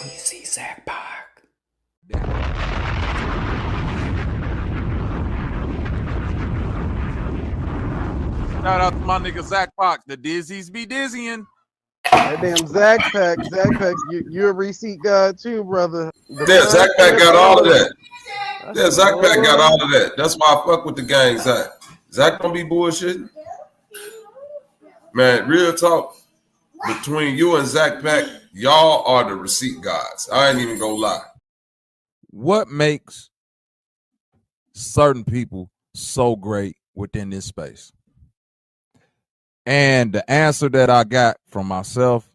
ChiefZacPac. Shout out to my nigga ZacPac. The Dizzies be dizzying. That damn ChiefZacPac, you a receipt guy too, brother. Yeah, ChiefZacPac got all of that. Yeah, ChiefZacPac got all of that. That's why I fuck with the gang, Zach. Zach don't be bullshitting. Man, real talk. Between you and ChiefZacPac, y'all are the receipt guys. I ain't even gonna lie. What makes certain people so great within this space? And the answer that I got from myself,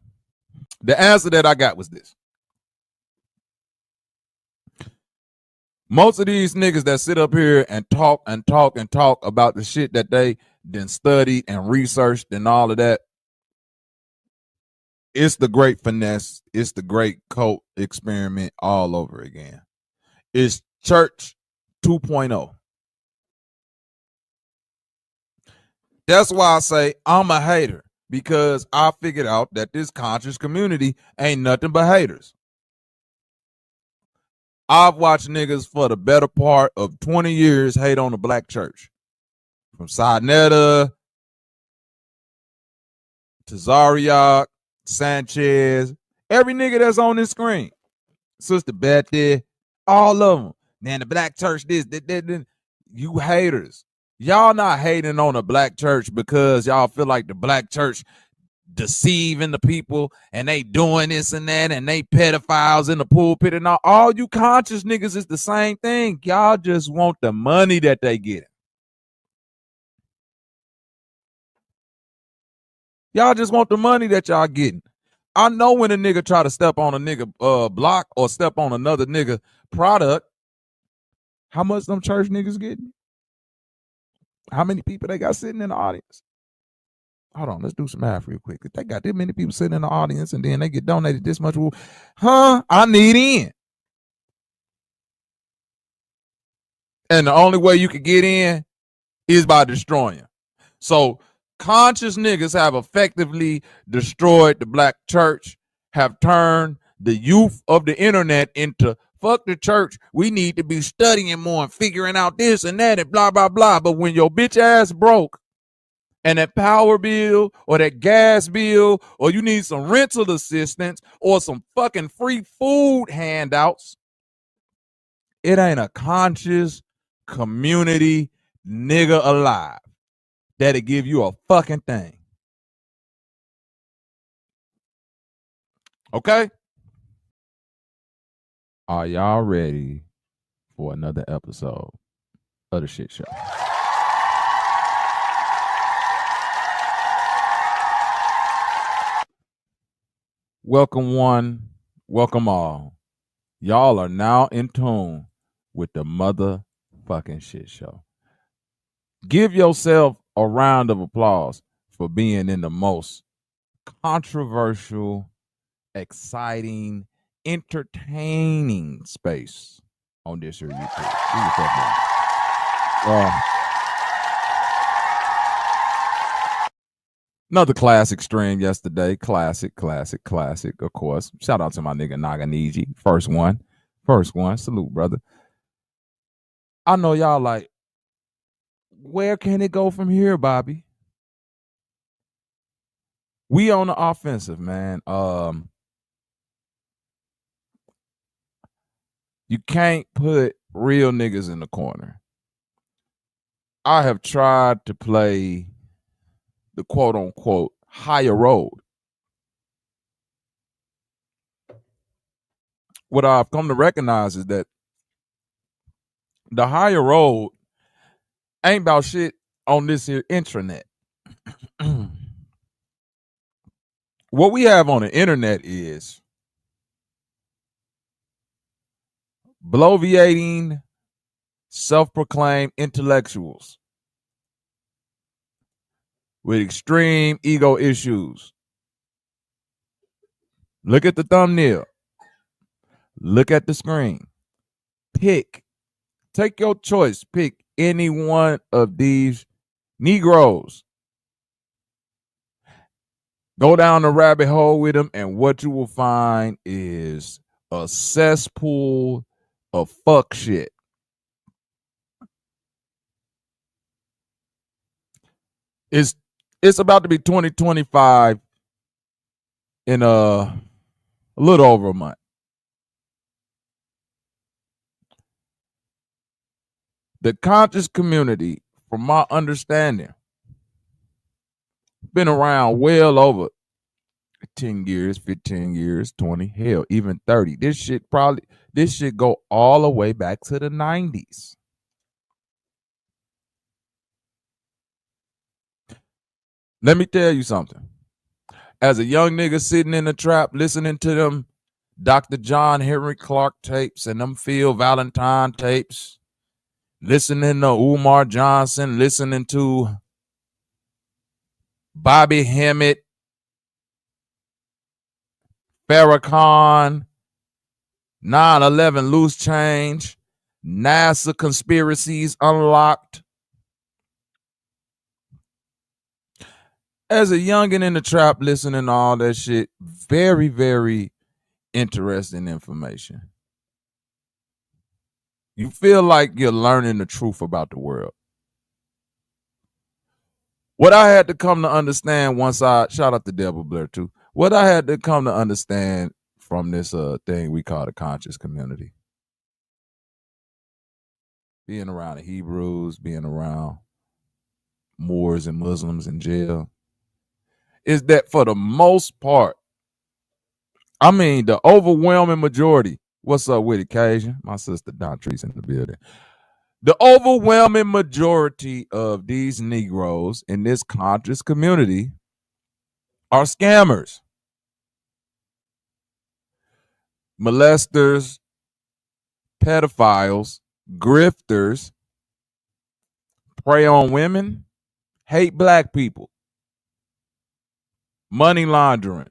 the answer that I got was this. Most of these niggas that sit up here and talk about the shit that they then studied and researched and all of that, it's the great finesse. It's the great cult experiment all over again. It's church 2.0. That's why I say I'm a hater, because I figured out that this conscious community ain't nothing but haters. I've watched niggas for the better part of 20 years hate on the black church. From Sinetta to Zariak, Sanchez, every nigga that's on this screen. Sister Betty, all of them. Man, the black church this. You haters. Y'all not hating on the black church because y'all feel like the black church deceiving the people and they doing this and that and they pedophiles in the pulpit and all you conscious niggas is the same thing. Y'all just want the money that they get. Y'all just want the money that y'all getting. I know when a nigga try to step on a nigga block or step on another nigga product, how much them church niggas getting? How many people they got sitting in the audience? Hold on, let's do some math real quick. If they got that many people sitting in the audience and then they get donated this much, I need in. And the only way you could get in is by destroying. So conscious niggas have effectively destroyed the black church, have turned the youth of the internet into fuck the church. We need to be studying more and figuring out this and that and blah, blah, blah. But when your bitch ass broke and that power bill or that gas bill or you need some rental assistance or some fucking free food handouts, it ain't a conscious community nigga alive that'll give you a fucking thing. Okay? Are y'all ready for another episode of the shit show? Welcome one, welcome all. Y'all are now in tune with the motherfucking shit show. Give yourself a round of applause for being in the most controversial, exciting, entertaining space on this here YouTube. Another classic stream yesterday. Classic, of course. Shout out to my nigga Naganiji. First one. Salute, brother. I know y'all like, where can it go from here, Bobby? We on the offensive, man. You can't put real niggas in the corner. I have tried to play the quote unquote higher road. What I've come to recognize is that the higher road ain't about shit on this here intranet. What we have on the internet is bloviating, self-proclaimed intellectuals with extreme ego issues. Look at the thumbnail. Look at the screen. Take your choice. Pick any one of these Negroes. Go down the rabbit hole with them, and what you will find is a cesspool of fuck shit. It's about to be 2025 in a little over a month. The conscious community, from my understanding, been around well over 10 years, 15 years, 20, hell, even 30. This shit go all the way back to the 90s. Let me tell you something. As a young nigga sitting in the trap listening to them Dr. John Henry Clark tapes and them Phil Valentine tapes, listening to Umar Johnson, listening to Bobby Hemmett, Farrakhan, 9/11 loose change, NASA conspiracies unlocked. As a youngin' in the trap listening to all that shit, very, very interesting information. You feel like you're learning the truth about the world. What I had to come to understand shout out to Devil Blair too. What I had to come to understand from this thing we call the conscious community. Being around the Hebrews, being around Moors and Muslims in jail, is that for the most part, I mean, the overwhelming majority, what's up with occasion? My sister Dontrice in the building. The overwhelming majority of these Negroes in this conscious community are scammers, molesters, pedophiles, grifters, prey on women, hate black people, money laundering.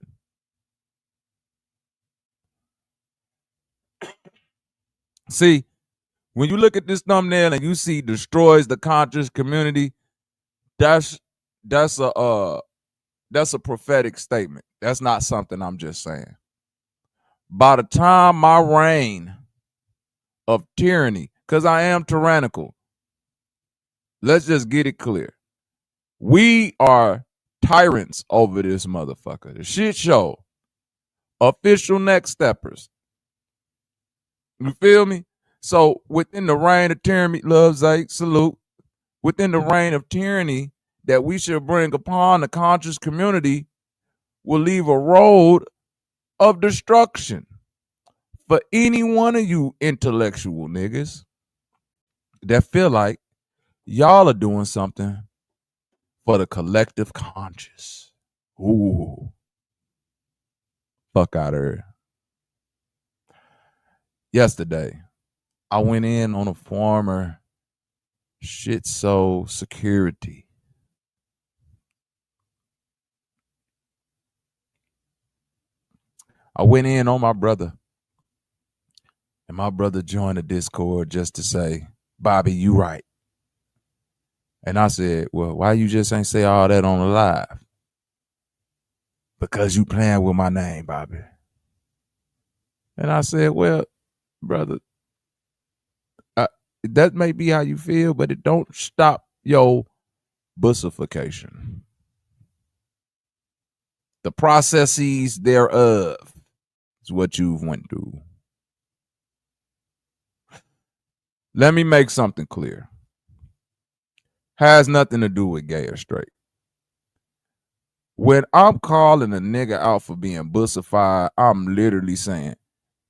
See, when you look at this thumbnail and you see destroys the conscious community, that's a prophetic statement. That's not something I'm just saying. By the time my reign of tyranny, because I am tyrannical, let's just get it clear. We are tyrants over this motherfucker. The shit show. Official next steppers. You feel me? So within the reign of tyranny, love, Zake, salute. Within the reign of tyranny that we should bring upon the conscious community will leave a road of destruction for any one of you intellectual niggas that feel like y'all are doing something for the collective conscious. Ooh. Fuck out of here. Yesterday, I went in on a former shit so security. I went in on my brother. And my brother joined the Discord just to say, Bobby, you right. And I said, well, why you just ain't say all that on the live? Because you playing with my name, Bobby. And I said, well, brother, that may be how you feel, but it don't stop your bussification. The processes thereof is what you've went through. Let me make something clear. Has nothing to do with gay or straight. When I'm calling a nigga out for being bussified, I'm literally saying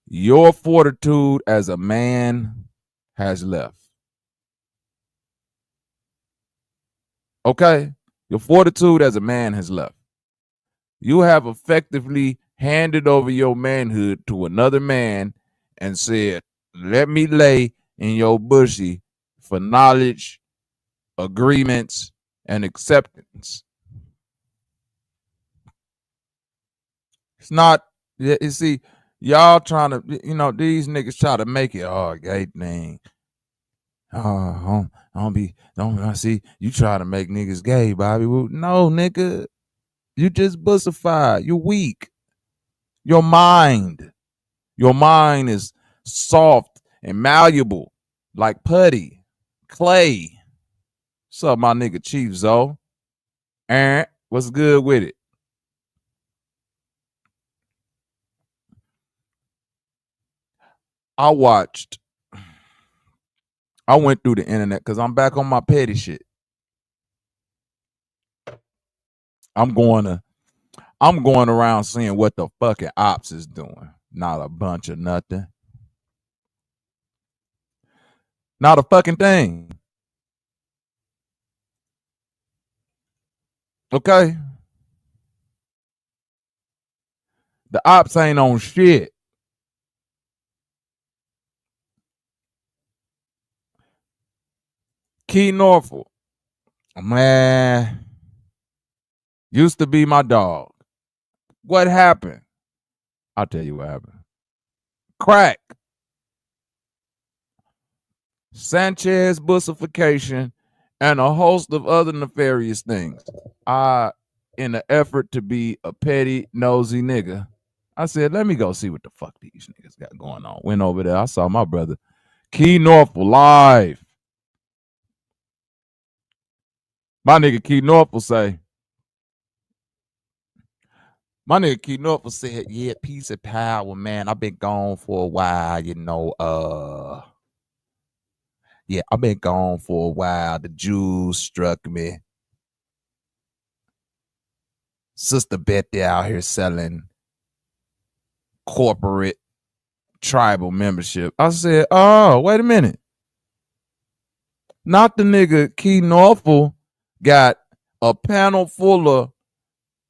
your fortitude as a man has left. Okay? Your fortitude as a man has left. You have effectively handed over your manhood to another man and said, let me lay in your bushy for knowledge, agreements, and acceptance. It's not, you see, y'all trying to, these niggas try to make it, gay thing. Don't see, you try to make niggas gay, Bobby. Well, no, nigga, you just bussified. You weak. Your mind. Your mind is soft and malleable like putty, clay. What's up, my nigga Chief Zo? Aaron, what's good with it? I went through the internet because I'm back on my petty shit. I'm going around seeing what the fucking ops is doing. Not a bunch of nothing. Not a fucking thing. Okay? The ops ain't on shit. Key Norfolk. Man. Used to be my dog. What happened? I'll tell you what happened. Crack. Sanchez bussification, and a host of other nefarious things. In an effort to be a petty, nosy nigga, I said, let me go see what the fuck these niggas got going on. Went over there. I saw my brother, Key Norfolk, live. My nigga Key Norfolk said, yeah, peace and power, man. I've been gone for a while, Yeah, I've been gone for a while. The Jews struck me. Sister Betty out here selling corporate tribal membership. I said, oh, wait a minute. Not the nigga Key Norfolk got a panel full of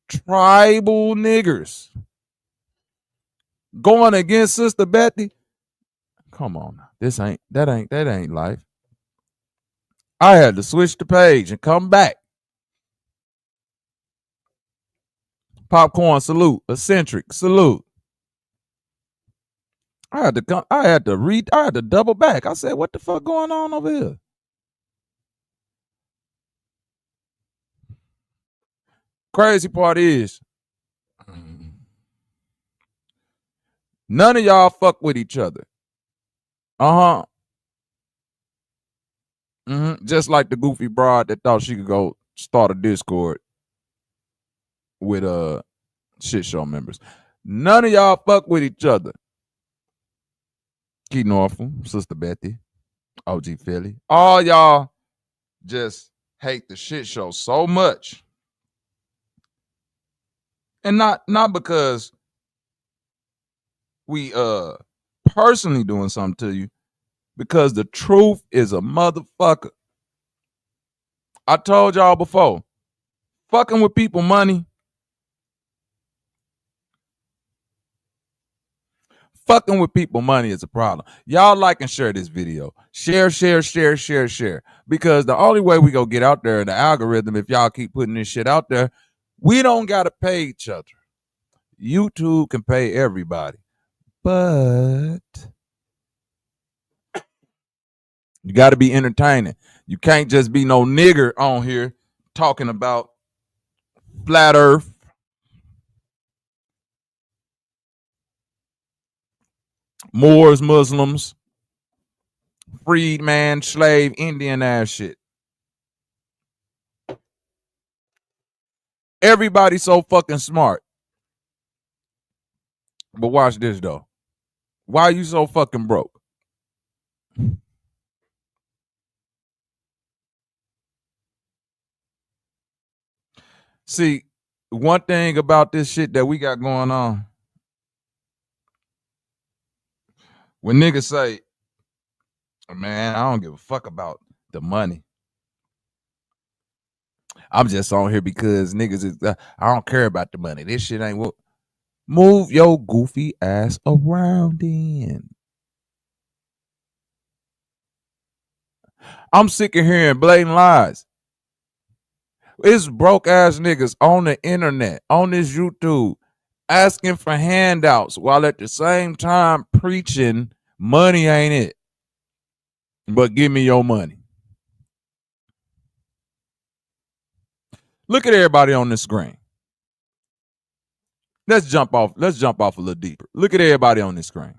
tribal niggers going against Sister Betty. Come on. That ain't life. I had to switch the page and come back. Popcorn salute. Eccentric salute. I had to double back. I said, what the fuck going on over here? Crazy part is, none of y'all fuck with each other. Uh-huh. Mm-hmm. Just like the goofy broad that thought she could go start a Discord with shit show members. None of y'all fuck with each other. Key Norfolk, Sister Betty, OG Philly. All y'all just hate the shit show so much. And not because we personally doing something to you, because the truth is a motherfucker. I told y'all before, fucking with people money. Fucking with people money is a problem. Y'all like and share this video. Share. Because the only way we go get out there in the algorithm, if y'all keep putting this shit out there, we don't got to pay each other. YouTube can pay everybody. But you got to be entertaining. You can't just be no nigger on here talking about flat earth, Moors, Muslims, freedman, slave, Indian ass shit. Everybody's so fucking smart. But watch this though. Why are you so fucking broke? See, one thing about this shit that we got going on, when niggas say, man, I don't give a fuck about the money. I'm just on here because niggas is, I don't care about the money. This shit ain't what. Move your goofy ass around then. I'm sick of hearing blatant lies. It's broke ass niggas on the internet, on this YouTube, asking for handouts while at the same time preaching money ain't it. But give me your money. Look at everybody on the screen. Let's jump off a little deeper. Look at everybody on this screen.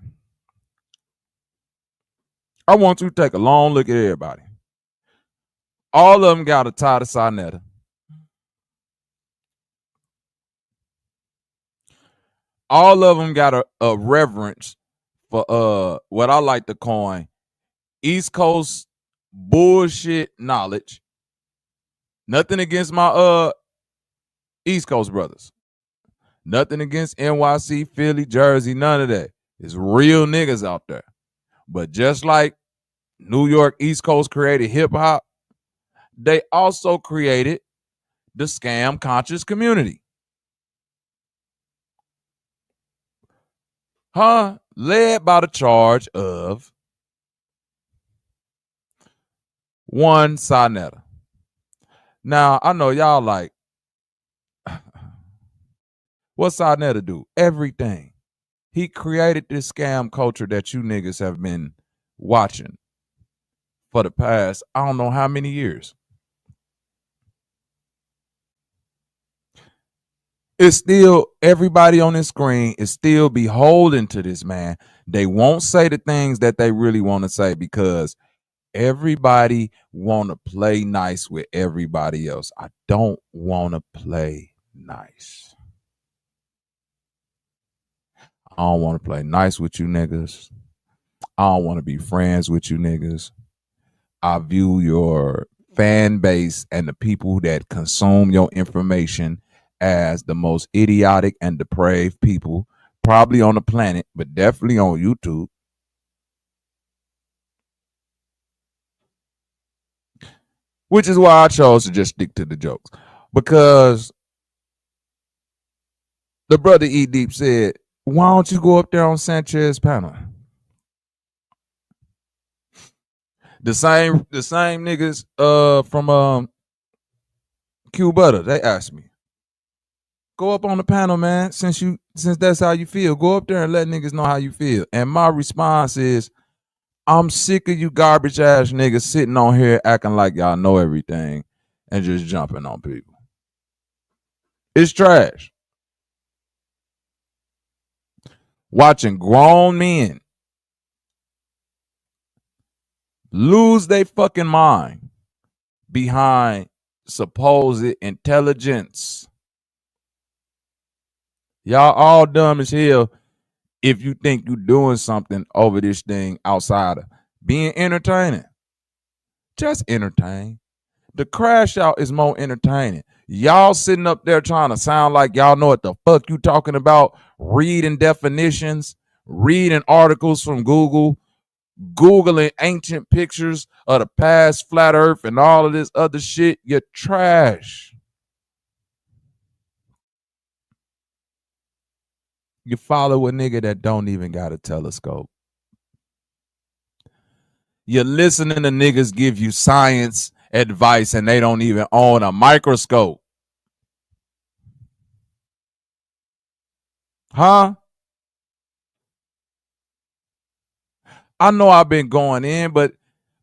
I want you to take a long look at everybody. All of them got a tie to Sinetta. All of them got a reverence for what I like to coin East Coast bullshit knowledge. Nothing against my East Coast brothers. Nothing against NYC, Philly, Jersey, none of that. It's real niggas out there. But just like New York East Coast created hip hop, they also created the scam conscious community. Led by the charge of one Sinetta. Now, I know y'all like, what Sinetta do? Everything. He created this scam culture that you niggas have been watching for the past, I don't know how many years. It's still, everybody on this screen is still beholden to this man. They won't say the things that they really want to say because everybody want to play nice with everybody else. I don't want to play nice. I don't want to play nice with you niggas. I don't want to be friends with you niggas. I view your fan base and the people that consume your information as the most idiotic and depraved people probably on the planet, but definitely on YouTube. Which is why I chose to just stick to the jokes. Because the brother E Deep said, why don't you go up there on Sanchez's panel? The same niggas from Q Butter, they asked me, go up on the panel, man, since that's how you feel. Go up there and let niggas know how you feel. And my response is, I'm sick of you garbage ass niggas sitting on here acting like y'all know everything and just jumping on people. It's trash. Watching grown men lose their fucking mind behind supposed intelligence. Y'all all dumb as hell if you think you doing something over this thing outside of being entertaining. Just entertain. The crash out is more entertaining. Y'all sitting up there trying to sound like y'all know what the fuck you talking about, reading definitions, reading articles from Google, Googling ancient pictures of the past flat earth and all of this other shit. You're trash. You follow a nigga that don't even got a telescope. You're listening to niggas give you science advice and they don't even own a microscope. Huh? I know I've been going in, but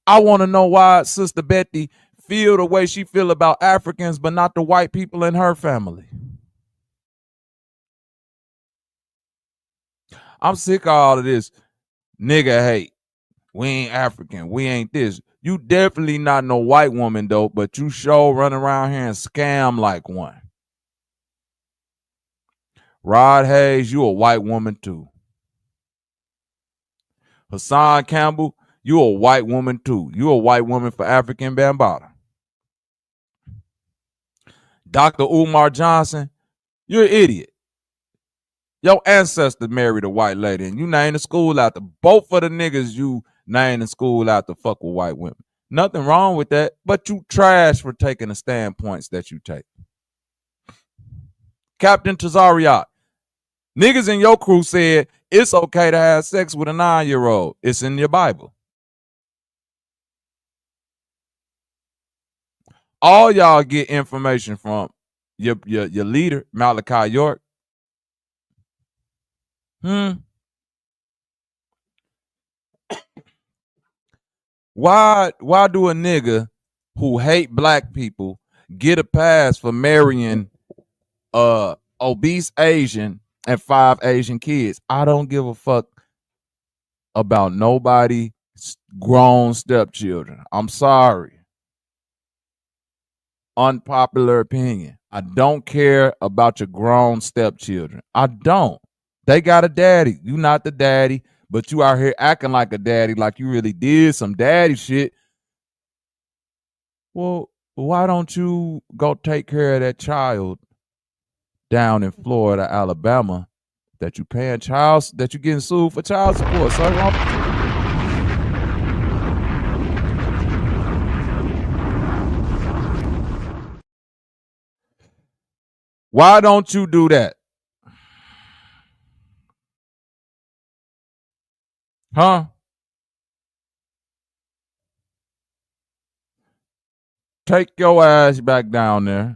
I want to know why Sister Betty feel the way she feel about Africans, but not the white people in her family. I'm sick of all of this nigga hate. We ain't African. We ain't this. You definitely not no white woman, though, but you sure run around here and scam like one. Rod Hayes, you a white woman, too. Hassan Campbell, you a white woman, too. You a white woman for African Bambaataa. Dr. Umar Johnson, you're an idiot. Your ancestor married a white lady, and you named the school after both of the niggas you named the school after fuck with white women. Nothing wrong with that, but you trash for taking the standpoints that you take. Captain Tazariot, niggas in your crew said it's okay to have sex with a 9-year-old. It's in your Bible. All y'all get information from your leader, Malachi York. Why do a nigga who hate black people get a pass for marrying obese Asian and 5 Asian kids. I don't give a fuck about nobody grown stepchildren. I'm sorry. Unpopular opinion. I don't care about your grown stepchildren. I don't. They got a daddy. You not the daddy, but you out here acting like a daddy, like you really did some daddy shit. Well, why don't you go take care of that child down in Florida, Alabama, that you paying that you getting sued for child support? So why don't you do that? Huh? Take your ass back down there.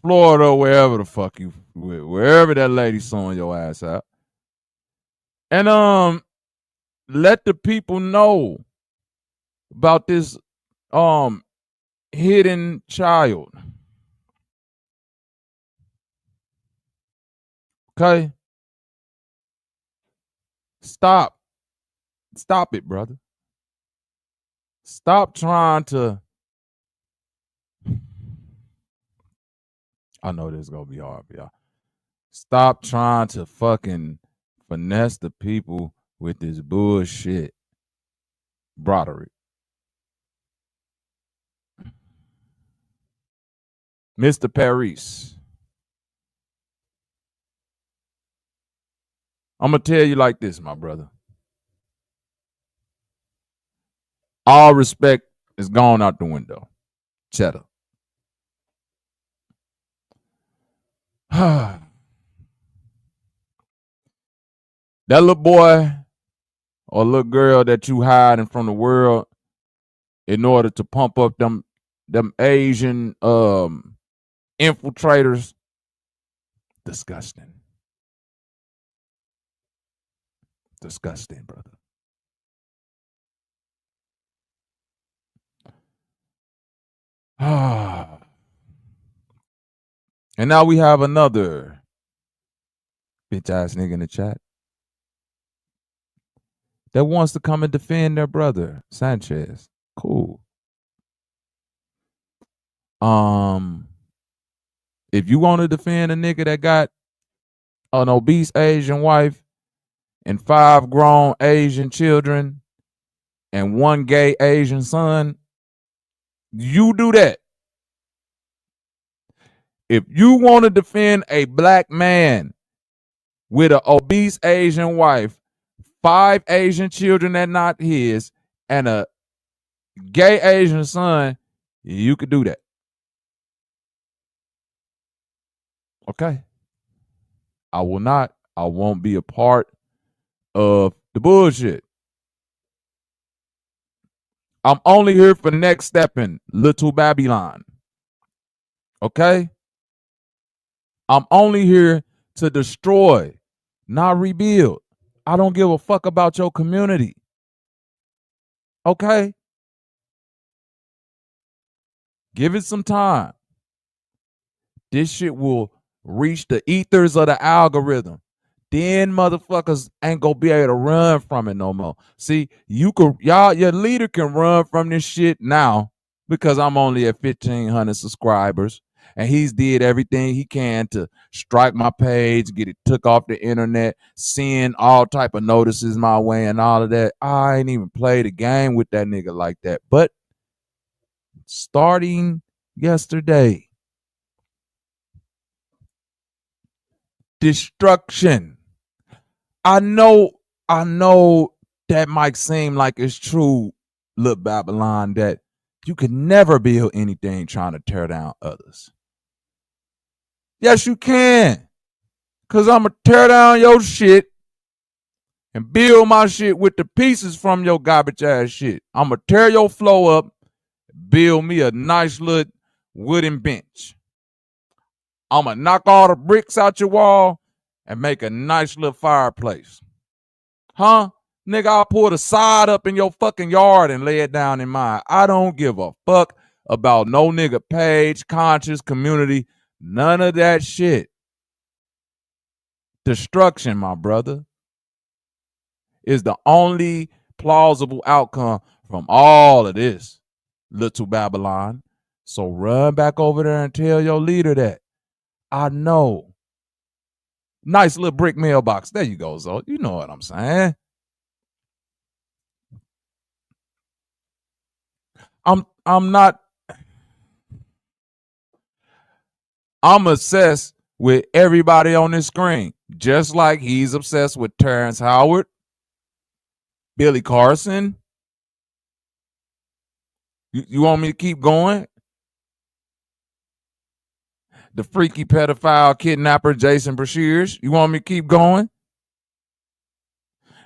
Florida, wherever the fuck you, wherever that lady sewing your ass out. And let the people know about this hidden child. Okay? Stop it, brother. Stop trying to. I know this is gonna be hard for y'all. Stop trying to fucking finesse the people with this bullshit. Broderick. Mr. Paris. I'm gonna tell you like this, my brother. All respect is gone out the window. Cheddar. That little boy or little girl that you hiding from the world in order to pump up them Asian infiltrators, disgusting. Disgusting, brother. And now we have another bitch ass nigga in the chat that wants to come and defend their brother, Sanchez. Cool. If you want to defend a nigga that got an obese Asian wife and 5 grown Asian children and 1 gay Asian son, you do that. If you want to defend a black man with an obese Asian wife, 5 Asian children that not his, and a gay Asian son, you could do that. Okay? I will not. I won't be a part of the bullshit. I'm only here for next stepping, little Babylon. Okay? I'm only here to destroy, not rebuild. I don't give a fuck about your community. Okay? Give it some time. This shit will reach the ethers of the algorithm. Then motherfuckers ain't gonna be able to run from it no more. See, your leader can run from this shit now because I'm only at 1,500 subscribers. And he's did everything he can to strike my page, get it took off the internet, send all type of notices my way and all of that. I ain't even played a game with that nigga like that. But starting yesterday, destruction. I know that might seem like it's true, Lil Babylon, that you could never build anything trying to tear down others. Yes, you can. Because I'm going to tear down your shit and build my shit with the pieces from your garbage ass shit. I'm going to tear your floor up, build me a nice little wooden bench. I'm going to knock all the bricks out your wall and make a nice little fireplace. Huh? Nigga, I'll pull the side up in your fucking yard and lay it down in mine. I don't give a fuck about no nigga page, conscious, community. None of that shit. Destruction, my brother, is the only plausible outcome from all of this, little Babylon. So run back over there and tell your leader that. I know. Nice little brick mailbox. There you go, Zo. You know what I'm saying. I'm not. I'm obsessed with everybody on this screen, just like he's obsessed with Terrence Howard, Billy Carson. You want me to keep going? The freaky pedophile kidnapper Jason Brashears. You want me to keep going?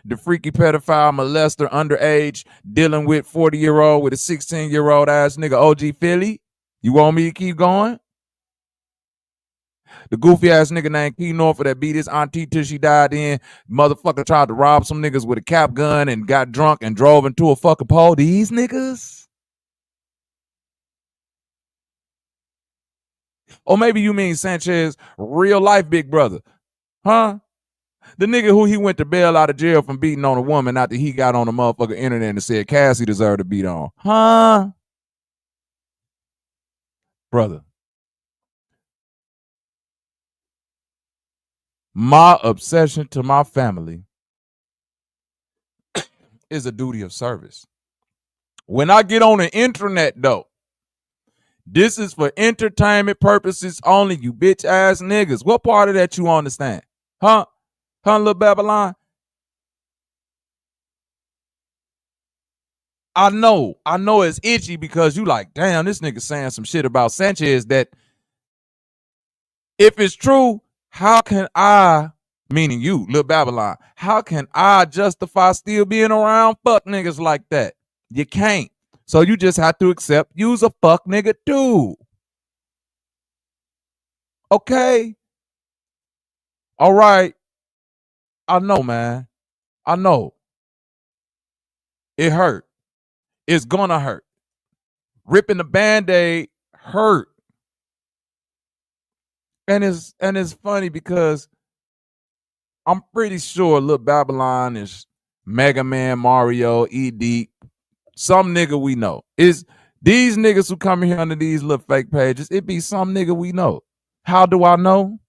The freaky pedophile molester underage dealing with 40-year-old with a 16-year-old ass nigga OG Philly. You want me to keep going? The goofy ass nigga named Key Norfolk that beat his auntie till she died in. Motherfucker tried to rob some niggas with a cap gun and got drunk and drove into a fucking pole. These niggas? Or maybe you mean Sanchez, real life big brother. Huh? The nigga who he went to bail out of jail from beating on a woman after he got on the motherfucking internet and said Cassie deserved to beat on. Huh? Brother. My obsession to my family is a duty of service. When I get on the internet, though, this is for entertainment purposes only, you bitch ass niggas. What part of that you understand? Huh? Huh, little Babylon? I know it's itchy because you like, damn, this nigga saying some shit about Sanchez that if it's true, how can I, meaning you, little Babylon, how can I justify still being around fuck niggas like that? You can't. So you just have to accept you's a fuck nigga too. Okay? All right. I know, man. I know. It hurt. It's gonna hurt. Ripping the Band-Aid hurt. And it's funny because I'm pretty sure Lil Babylon is Mega Man, Mario, E.D., some nigga we know. Is these niggas who come here under these little fake pages, it be some nigga we know. How do I know?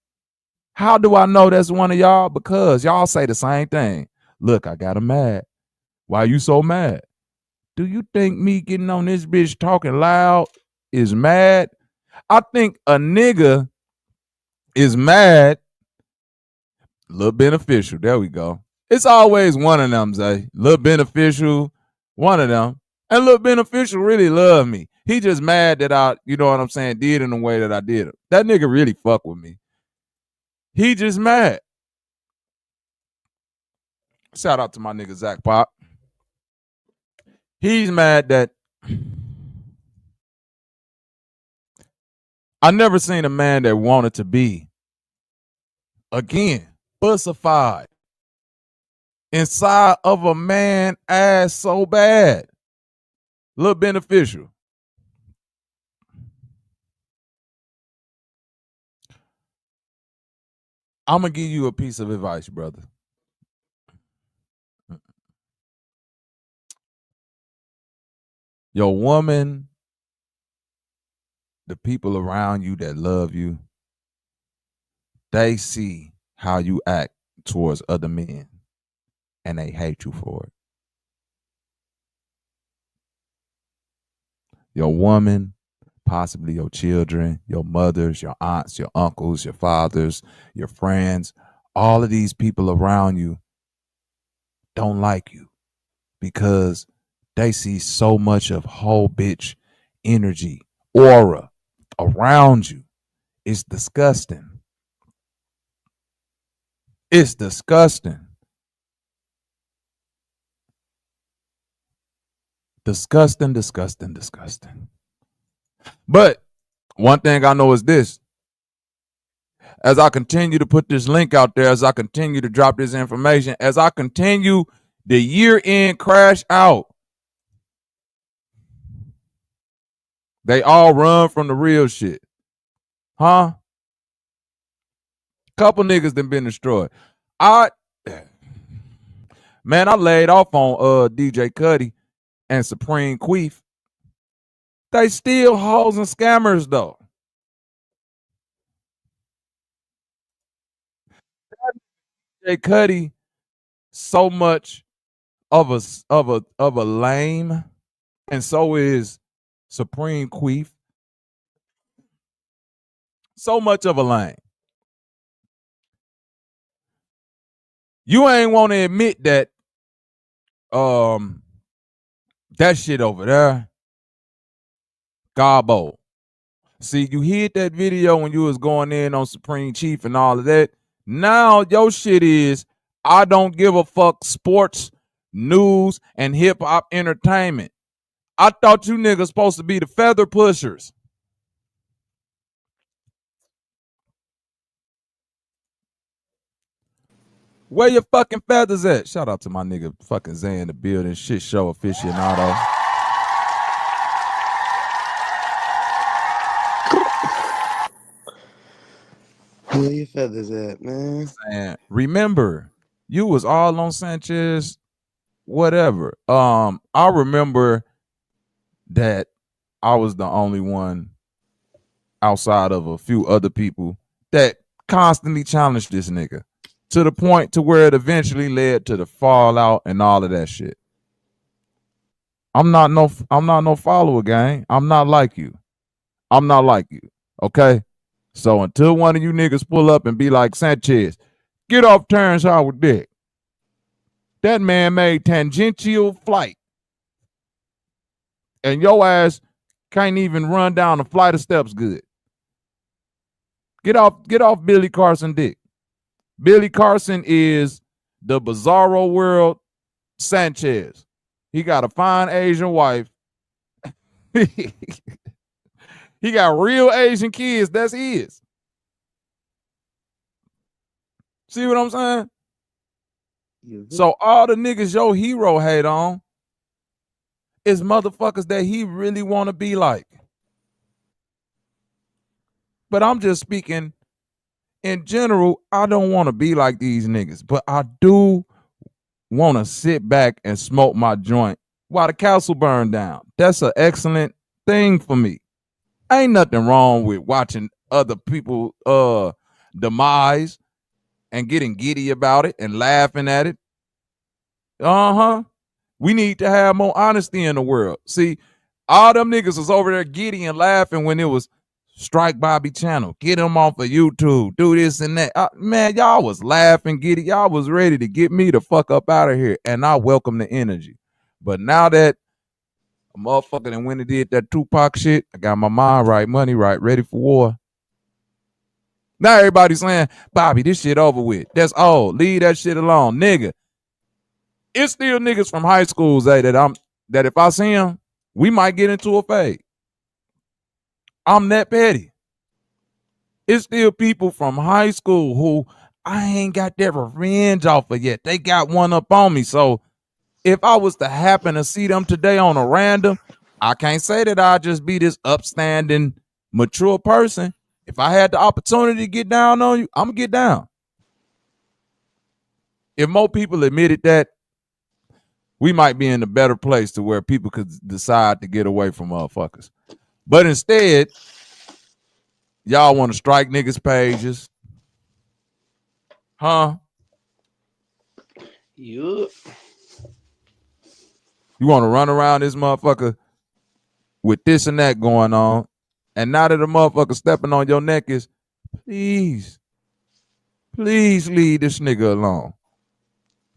How do I know that's one of y'all? Because y'all say the same thing. Look, I got him mad. Why you so mad? Do you think me getting on this bitch talking loud is mad? I think a nigga is mad. Little Beneficial. There we go. It's always one of them, Zay. Little Beneficial, one of them. And Little Beneficial really love me. He just mad that I, you know what I'm saying, did in the way that I did it. That nigga really fuck with me. He just mad. Shout out to my nigga ChiefZacPac. He's mad that I never seen a man that wanted to be, again, pussified inside of a man ass so bad. Little Beneficial. I'm going to give you a piece of advice, brother. Your woman, the people around you that love you, they see how you act towards other men and they hate you for it. Your woman, possibly your children, your mothers, your aunts, your uncles, your fathers, your friends, all of these people around you don't like you because they see so much of whole bitch energy, aura around you. It's disgusting. It's disgusting. Disgusting, disgusting, disgusting. But one thing I know is this. As I continue to put this link out there, as I continue to drop this information, as I continue the year-end crash out, they all run from the real shit. Huh? Couple niggas done been destroyed. I laid off on DJ Cudi and Supreme Queef. They still hoes and scammers though. DJ Cudi so much of a lame, and so is Supreme Queef. So much of a lame. You ain't want to admit that that shit over there, Gobbo. See, you hit that video when you was going in on Supreme Chief and all of that. Now your shit is, I don't give a fuck, sports, news, and hip hop entertainment. I thought you niggas supposed to be the feather pushers. Where your fucking feathers at? Shout out to my nigga fucking Zay in the building, shit show aficionado. Where your feathers at, man? And remember, you was all on Sanchez, whatever. I remember that I was the only one outside of a few other people that constantly challenged this nigga to the point to where it eventually led to the fallout and all of that shit. I'm not no follower, gang. I'm not like you. Okay? So until one of you niggas pull up and be like, Sanchez, get off Terrence Howard dick. That man made tangential flight. And your ass can't even run down a flight of steps good. Get off Billy Carson dick. Billy Carson is the bizarro world Sanchez. He got a fine Asian wife. He got real Asian kids. That's his. See what I'm saying? So all the niggas your hero hate on is motherfuckers that he really want to be like. But I'm just speaking in general. I don't want to be like these niggas, but I do want to sit back and smoke my joint while the castle burned down. That's an excellent thing for me. Ain't nothing wrong with watching other people demise and getting giddy about it and laughing at it. We need to have more honesty in the world. See, all them niggas was over there giddy and laughing when it was strike Bobby channel, get him off of YouTube, do this and that. Man, y'all was laughing giddy. Y'all was ready to get me the fuck up out of here, and I welcome the energy. But now that a motherfucker that went and did that Tupac shit, I got my mind right, money right, ready for war. Now everybody's saying, Bobby, this shit over with. That's old. Leave that shit alone. Nigga. It's still niggas from high school, Zay, that if I see him, we might get into a fade. I'm that petty. It's still people from high school who I ain't got that revenge off of yet. They got one up on me. So if I was to happen to see them today on a random, I can't say that I'd just be this upstanding, mature person. If I had the opportunity to get down on you, I'm going to get down. If more people admitted that, we might be in a better place to where people could decide to get away from motherfuckers. But instead, y'all want to strike niggas' pages. Huh? Yup. You want to run around this motherfucker with this and that going on. And now that the motherfucker stepping on your neck is, please leave this nigga alone.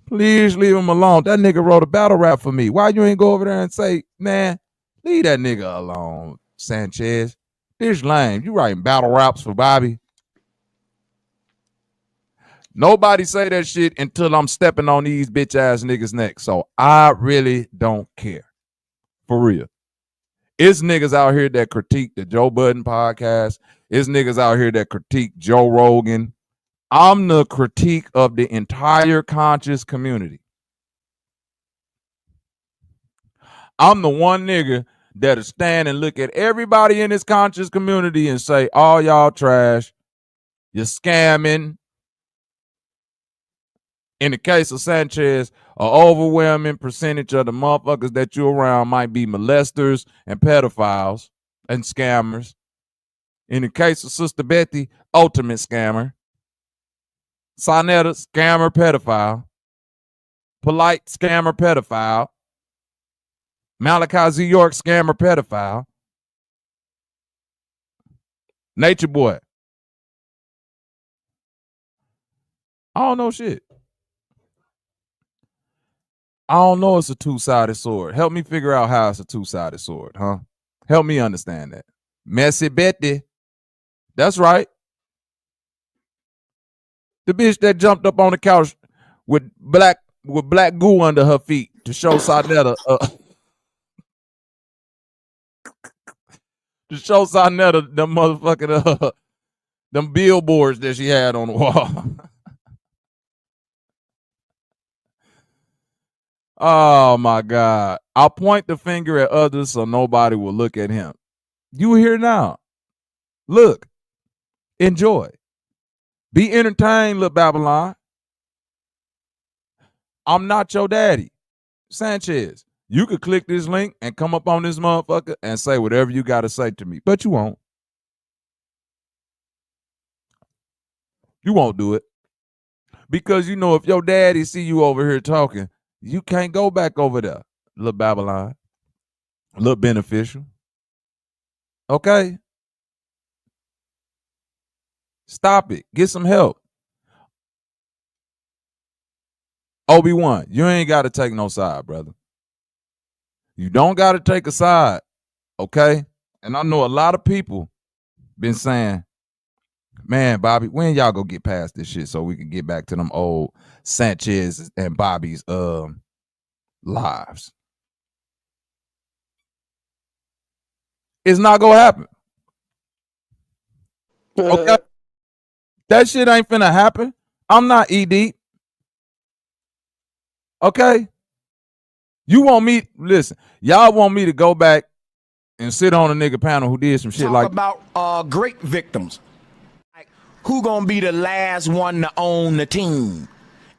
Please leave him alone. That nigga wrote a battle rap for me. Why you ain't go over there and say, man, leave that nigga alone, Sanchez. This lame. You writing battle raps for Bobby. Nobody say that shit until I'm stepping on these bitch ass niggas' necks. So I really don't care. For real. It's niggas out here that critique the Joe Budden podcast. It's niggas out here that critique Joe Rogan. I'm the critique of the entire conscious community. I'm the one nigga that'll stand and look at everybody in this conscious community and say, all y'all trash, you're scamming, In the case of Sanchez, an overwhelming percentage of the motherfuckers that you around might be molesters and pedophiles and scammers. In the case of Sister Betty, ultimate scammer. Sonetta, scammer, pedophile. Polite, scammer, pedophile. Malachi Z. York, scammer, pedophile. Nature Boy. I don't know shit. I don't know it's a two-sided sword. Help me figure out how it's a two-sided sword, huh? Help me understand that. Messy Betty. That's right. The bitch that jumped up on the couch with black goo under her feet to show Sonetta them motherfucking them billboards that she had on the wall. Oh my God. I'll point the finger at others so nobody will look at him. You here now. Look. Enjoy. Be entertained, little Babylon. I'm not your daddy. Sanchez, you could click this link and come up on this motherfucker and say whatever you got to say to me, but you won't. You won't do it. Because you know if your daddy see you over here talking, you can't go back over there, little Babylon. Little beneficial. Okay? Stop it. Get some help. Obi-Wan, you ain't got to take no side, brother. You don't got to take a side, okay? And I know a lot of people been saying, man, Bobby, when y'all go get past this shit so we can get back to them old Sanchez and Bobby's lives? It's not gonna happen. Okay? That shit ain't finna happen. I'm not ED. Okay? You want me, listen, y'all want me to go back and sit on a nigga panel who did some shit like about great victims. Like, who gonna be the last one to own the team?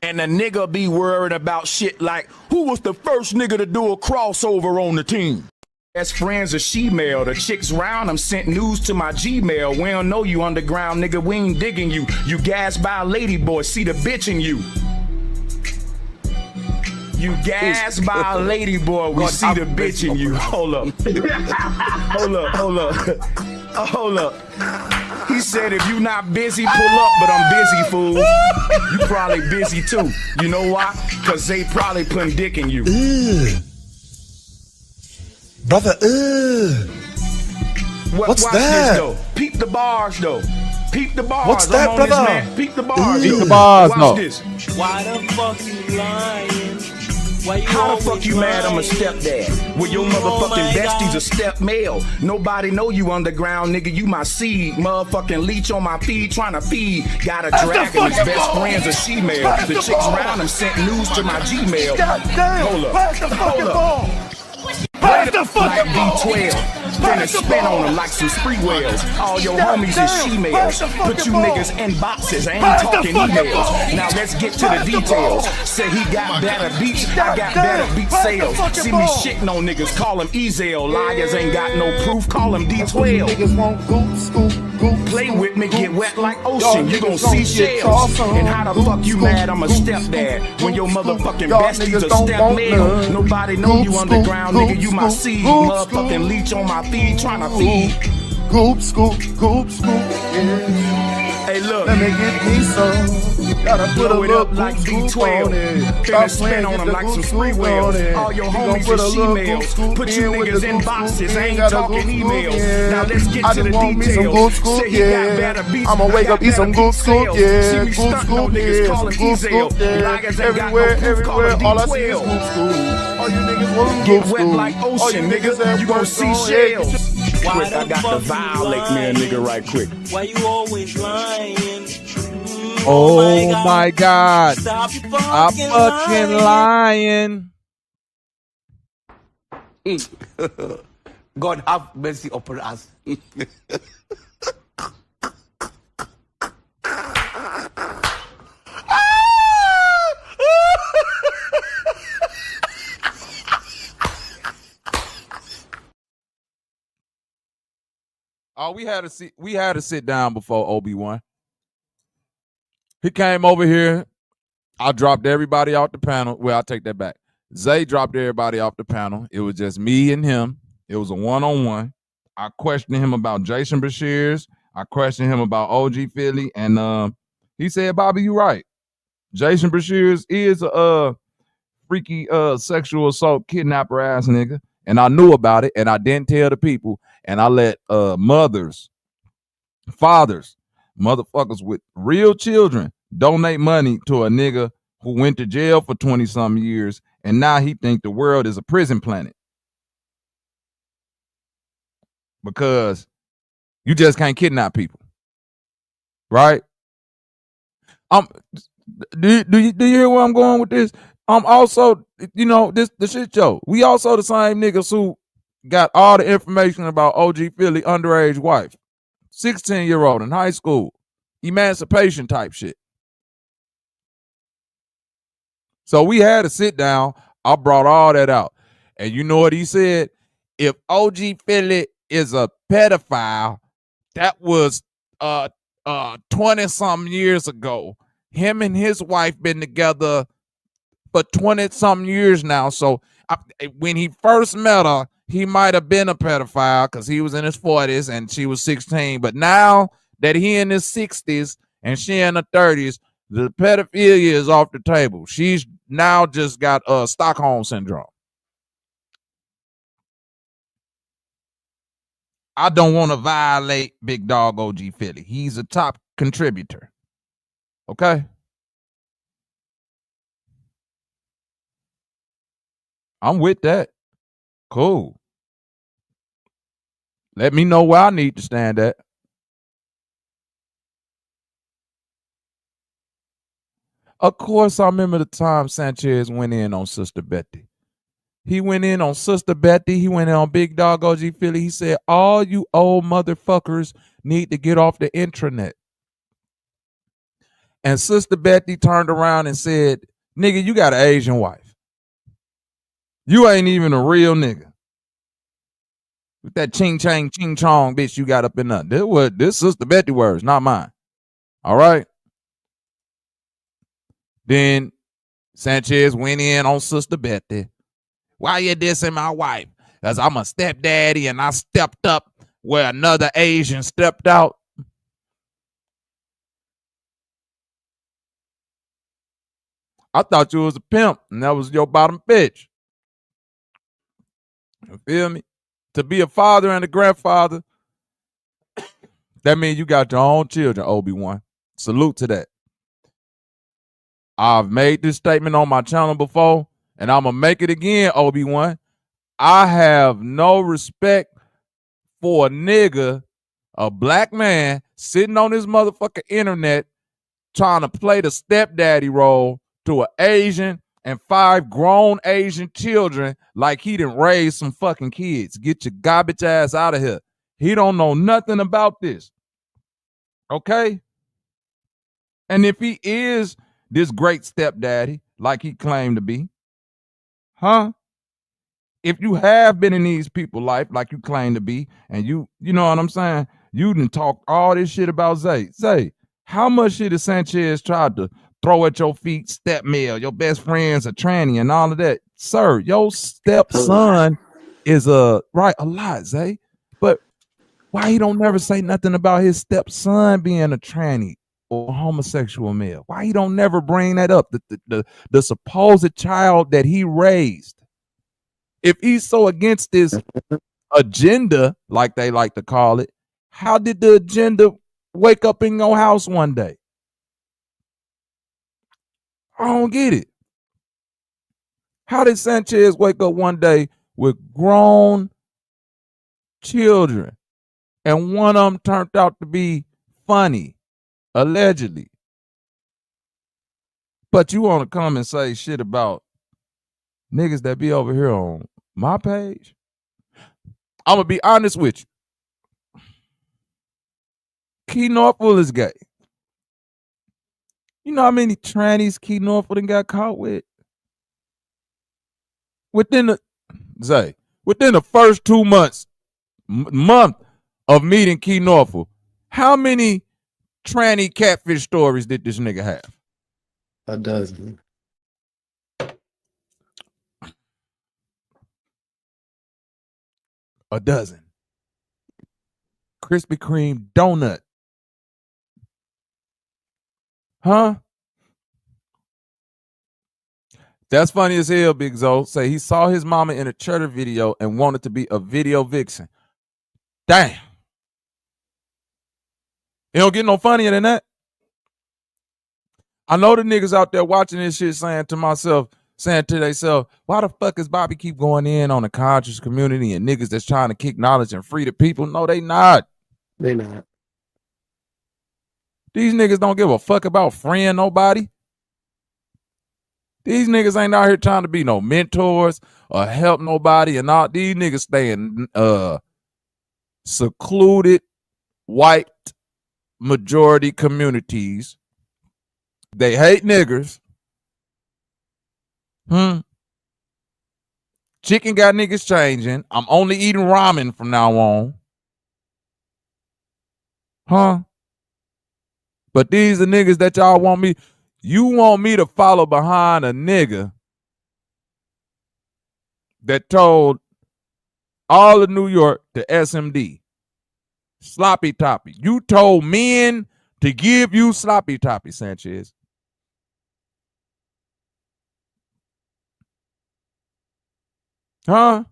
And the nigga be worried about shit like, who was the first nigga to do a crossover on the team? Best friends are she-mail. The chicks round them sent news to my Gmail. We don't know you underground, nigga. We ain't digging you. You gassed by a lady boy. See the bitch in you. You gassed by a lady boy. We see the bitch in you. Hold up. Hold up. He said if you not busy, pull up, but I'm busy, fool. You probably busy too. You know why? Cause they probably putting dick in you. Brother, What's that? This, though? Peep the bars, though. Peep the bars. What's that, brother? This, man. Peep the bars. Peep the bars, Watch no. this. Why the fuck you lying? Why you How the fuck you mad I'm a lying? stepdad? Well, your motherfucking my bestie's God. a step male. Nobody know you underground, nigga. You my seed. Motherfucking leech on my feed, trying to feed. Got a dragon, his best friends a she-male. The chicks round him sent news to my Gmail. Hold up. Hold up. Pass the fucking B12. Finna spin on them like some spree whales. All your homies is she-males. Put you niggas in boxes. I ain't talking emails. Now let's get to the details. Say he got better beats. I got better beat sales. See me shitting on niggas. Call him Ezel. Liars ain't got no proof. Call him D12. Niggas won't goop. Play with me, get wet like ocean. You gon' see shells. And how the fuck you mad I'm a stepdad when your motherfucking bestie's a step male? Nobody know you underground, nigga. You my seed. Motherfucking leech on my feed, tryna feed. Scoop, yeah. Hey, look. Let me get me some. Gotta put a Blow it little up like scoop B12. on it. Finna spin on them like some spree whales. All your homies is she-males. Put you niggas in boxes. I ain't talking emails. Now let's get to the details. Say he got better beats. I'ma wake up, eat some goop scoop, yeah. See me stunting on niggas, call him Ezel. Liars ain't got no proof, call him All I see is D12. goop scoop. All you niggas want Get goop wet scoop. like All ocean, you niggas nigga. have You gon' work see on, shells. Why Quick, I the got to fuck you violate me a lying? nigga right quick. Why you always lying? Oh my God. Stop I'm fucking lying. God have mercy upon us. Oh, we had to sit down before Obi-Wan. He came over here. I dropped everybody off the panel. Well, I'll take that back. Zay dropped everybody off the panel. It was just me and him. It was a one-on-one. I questioned him about Jason Bashir's. I questioned him about OG Philly, and he said, "Bobby, you right. Jason Bashir's is a freaky sexual assault kidnapper ass nigga, and I knew about it, and I didn't tell the people, and I let mothers, fathers, motherfuckers with real children donate money to a nigga who went to jail for 20-something years, and now he think the world is a prison planet because you just can't kidnap people, right?" Do you hear where I'm going with this? Also, this the shit show. We also the same niggas who got all the information about OG Philly underage wife, 16-year-old in high school, emancipation type shit. So we had to sit down. I brought all that out. And you know what he said? If OG Philly is a pedophile, that was 20-something years ago. Him and his wife been together for 20-something years now. So when he first met her, he might have been a pedophile because he was in his 40s and she was 16. But now that he in his 60s and she in her 30s, the pedophilia is off the table. She's now just got Stockholm syndrome. I don't want to violate Big Dog OG Philly. He's a top contributor. Okay? I'm with that. Cool. Let me know where I need to stand at. Of course, I remember the time Sanchez went in on Sister Betty. He went in on Sister Betty. He went in on Big Dog OG Philly. He said, all you old motherfuckers need to get off the intranet. And Sister Betty turned around and said, nigga, you got an Asian wife. You ain't even a real nigga. With that ching chang ching chong bitch you got up in there. This Sister Betty words, not mine. All right. Then Sanchez went in on Sister Betty. Why you dissing my wife? Because I'm a stepdaddy and I stepped up where another Asian stepped out. I thought you was a pimp and that was your bottom bitch. You feel me? To be a father and a grandfather, that means you got your own children, Obi-Wan. Salute to that. I've made this statement on my channel before, and I'm going to make it again, Obi-Wan. I have no respect for a nigga, a black man, sitting on this motherfucking internet trying to play the stepdaddy role to an Asian and 5 grown Asian children like he didn't raise some fucking kids. Get your garbage ass out of here. He don't know nothing about this. Okay? And if he is this great stepdaddy, like he claimed to be, huh? If you have been in these people's life like you claim to be, and you know what I'm saying? You done talk all this shit about Zay. Zay, how much shit has Sanchez tried to throw at your feet, stepmale, your best friend's a tranny and all of that? Sir, your stepson is a lot, Zay. But why he don't never say nothing about his stepson being a tranny or a homosexual male? Why he don't never bring that up? The supposed child that he raised. If he's so against this agenda, like they like to call it, how did the agenda wake up in your house one day? I don't get it. How did Sanchez wake up one day with grown children and one of them turned out to be funny, allegedly? But you want to come and say shit about niggas that be over here on my page? I'm going to be honest with you. Key Norfolk is gay. You know how many trannies Key Norfolk got caught with? Within the first 2 months, month of meeting Key Norfolk, how many tranny catfish stories did this nigga have? A dozen. A dozen. Krispy Kreme donut. Huh? That's funny as hell, Big Zo. Say he saw his mama in a Cheddar video and wanted to be a video vixen. Damn. It don't get no funnier than that. I know the niggas out there watching this shit saying to themselves, why the fuck is Bobby keep going in on the conscious community and niggas that's trying to kick knowledge and free the people? No, they not. They not. These niggas don't give a fuck about freeing nobody. These niggas ain't out here trying to be no mentors or help nobody and all. These niggas stay in secluded white majority communities. They hate niggers. Chicken got niggas changing. I'm only eating ramen from now on. But these are niggas that y'all want me. You want me to follow behind a nigga that told all of New York to SMD. Sloppy toppy. You told men to give you sloppy toppy, Sanchez. Huh?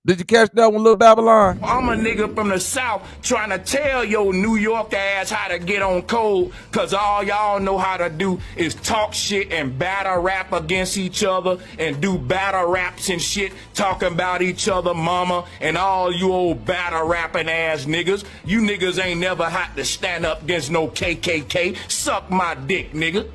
Did you catch that one, Little Babylon? I'm a nigga from the South trying to tell your New York ass how to get on code, cause all y'all know how to do is talk shit and battle rap against each other and do battle raps and shit talking about each other mama and all you old battle rapping ass niggas. You niggas ain't never had to stand up against no KKK. Suck my dick, nigga.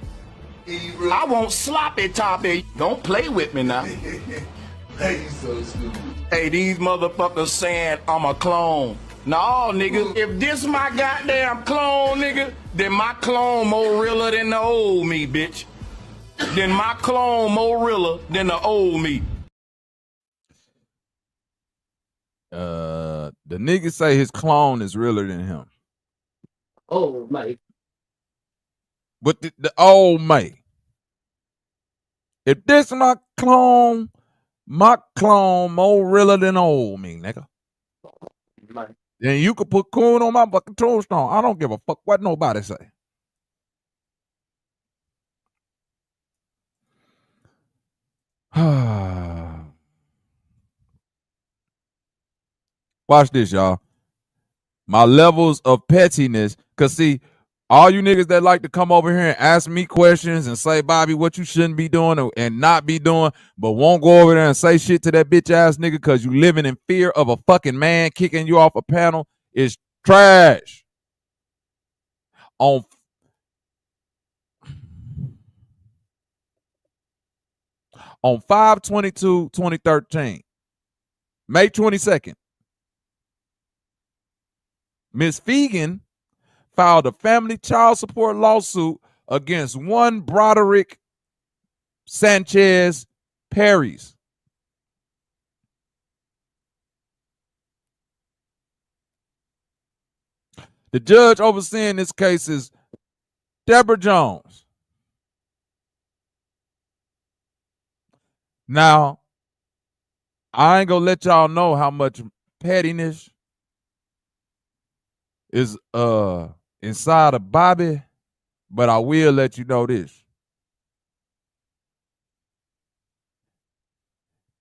I want sloppy toppy. Don't play with me now. Hey, you so stupid. Hey, these motherfuckers saying I'm a clone. No, nigga, if this my goddamn clone, nigga, then my clone more realer than the old me, bitch. Then my clone more realer than the old me. The nigga say his clone is realer than him. Oh, Mike. But the old mate. If this my clone more realer than old me, nigga. Mike. Then you could put coon on my fucking tombstone. I don't give a fuck what nobody say. Watch this, y'all. My levels of pettiness. Cause see, all you niggas that like to come over here and ask me questions and say, Bobby, what you shouldn't be doing and not be doing, but won't go over there and say shit to that bitch ass nigga because you living in fear of a fucking man kicking you off a panel is trash. On 5/22/2013, May 22nd, Miss Fegan filed a family child support lawsuit against one Broderick Sanchez Perry's. The judge overseeing this case is Deborah Jones. Now, I ain't gonna let y'all know how much pettiness is inside of Bobby, but I will let you know this.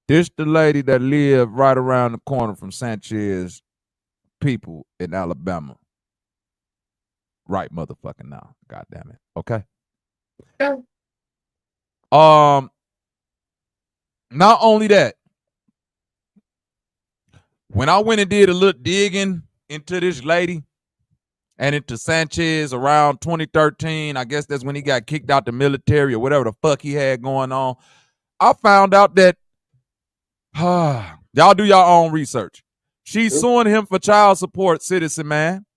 This the lady that lived right around the corner from Sanchez people in Alabama. Right motherfucking now. God damn it. Okay. Yeah. Not only that, when I went and did a little digging into this lady and into Sanchez around 2013, I guess that's when he got kicked out the military or whatever the fuck he had going on, I found out that y'all do your own research. She's suing him for child support, citizen man.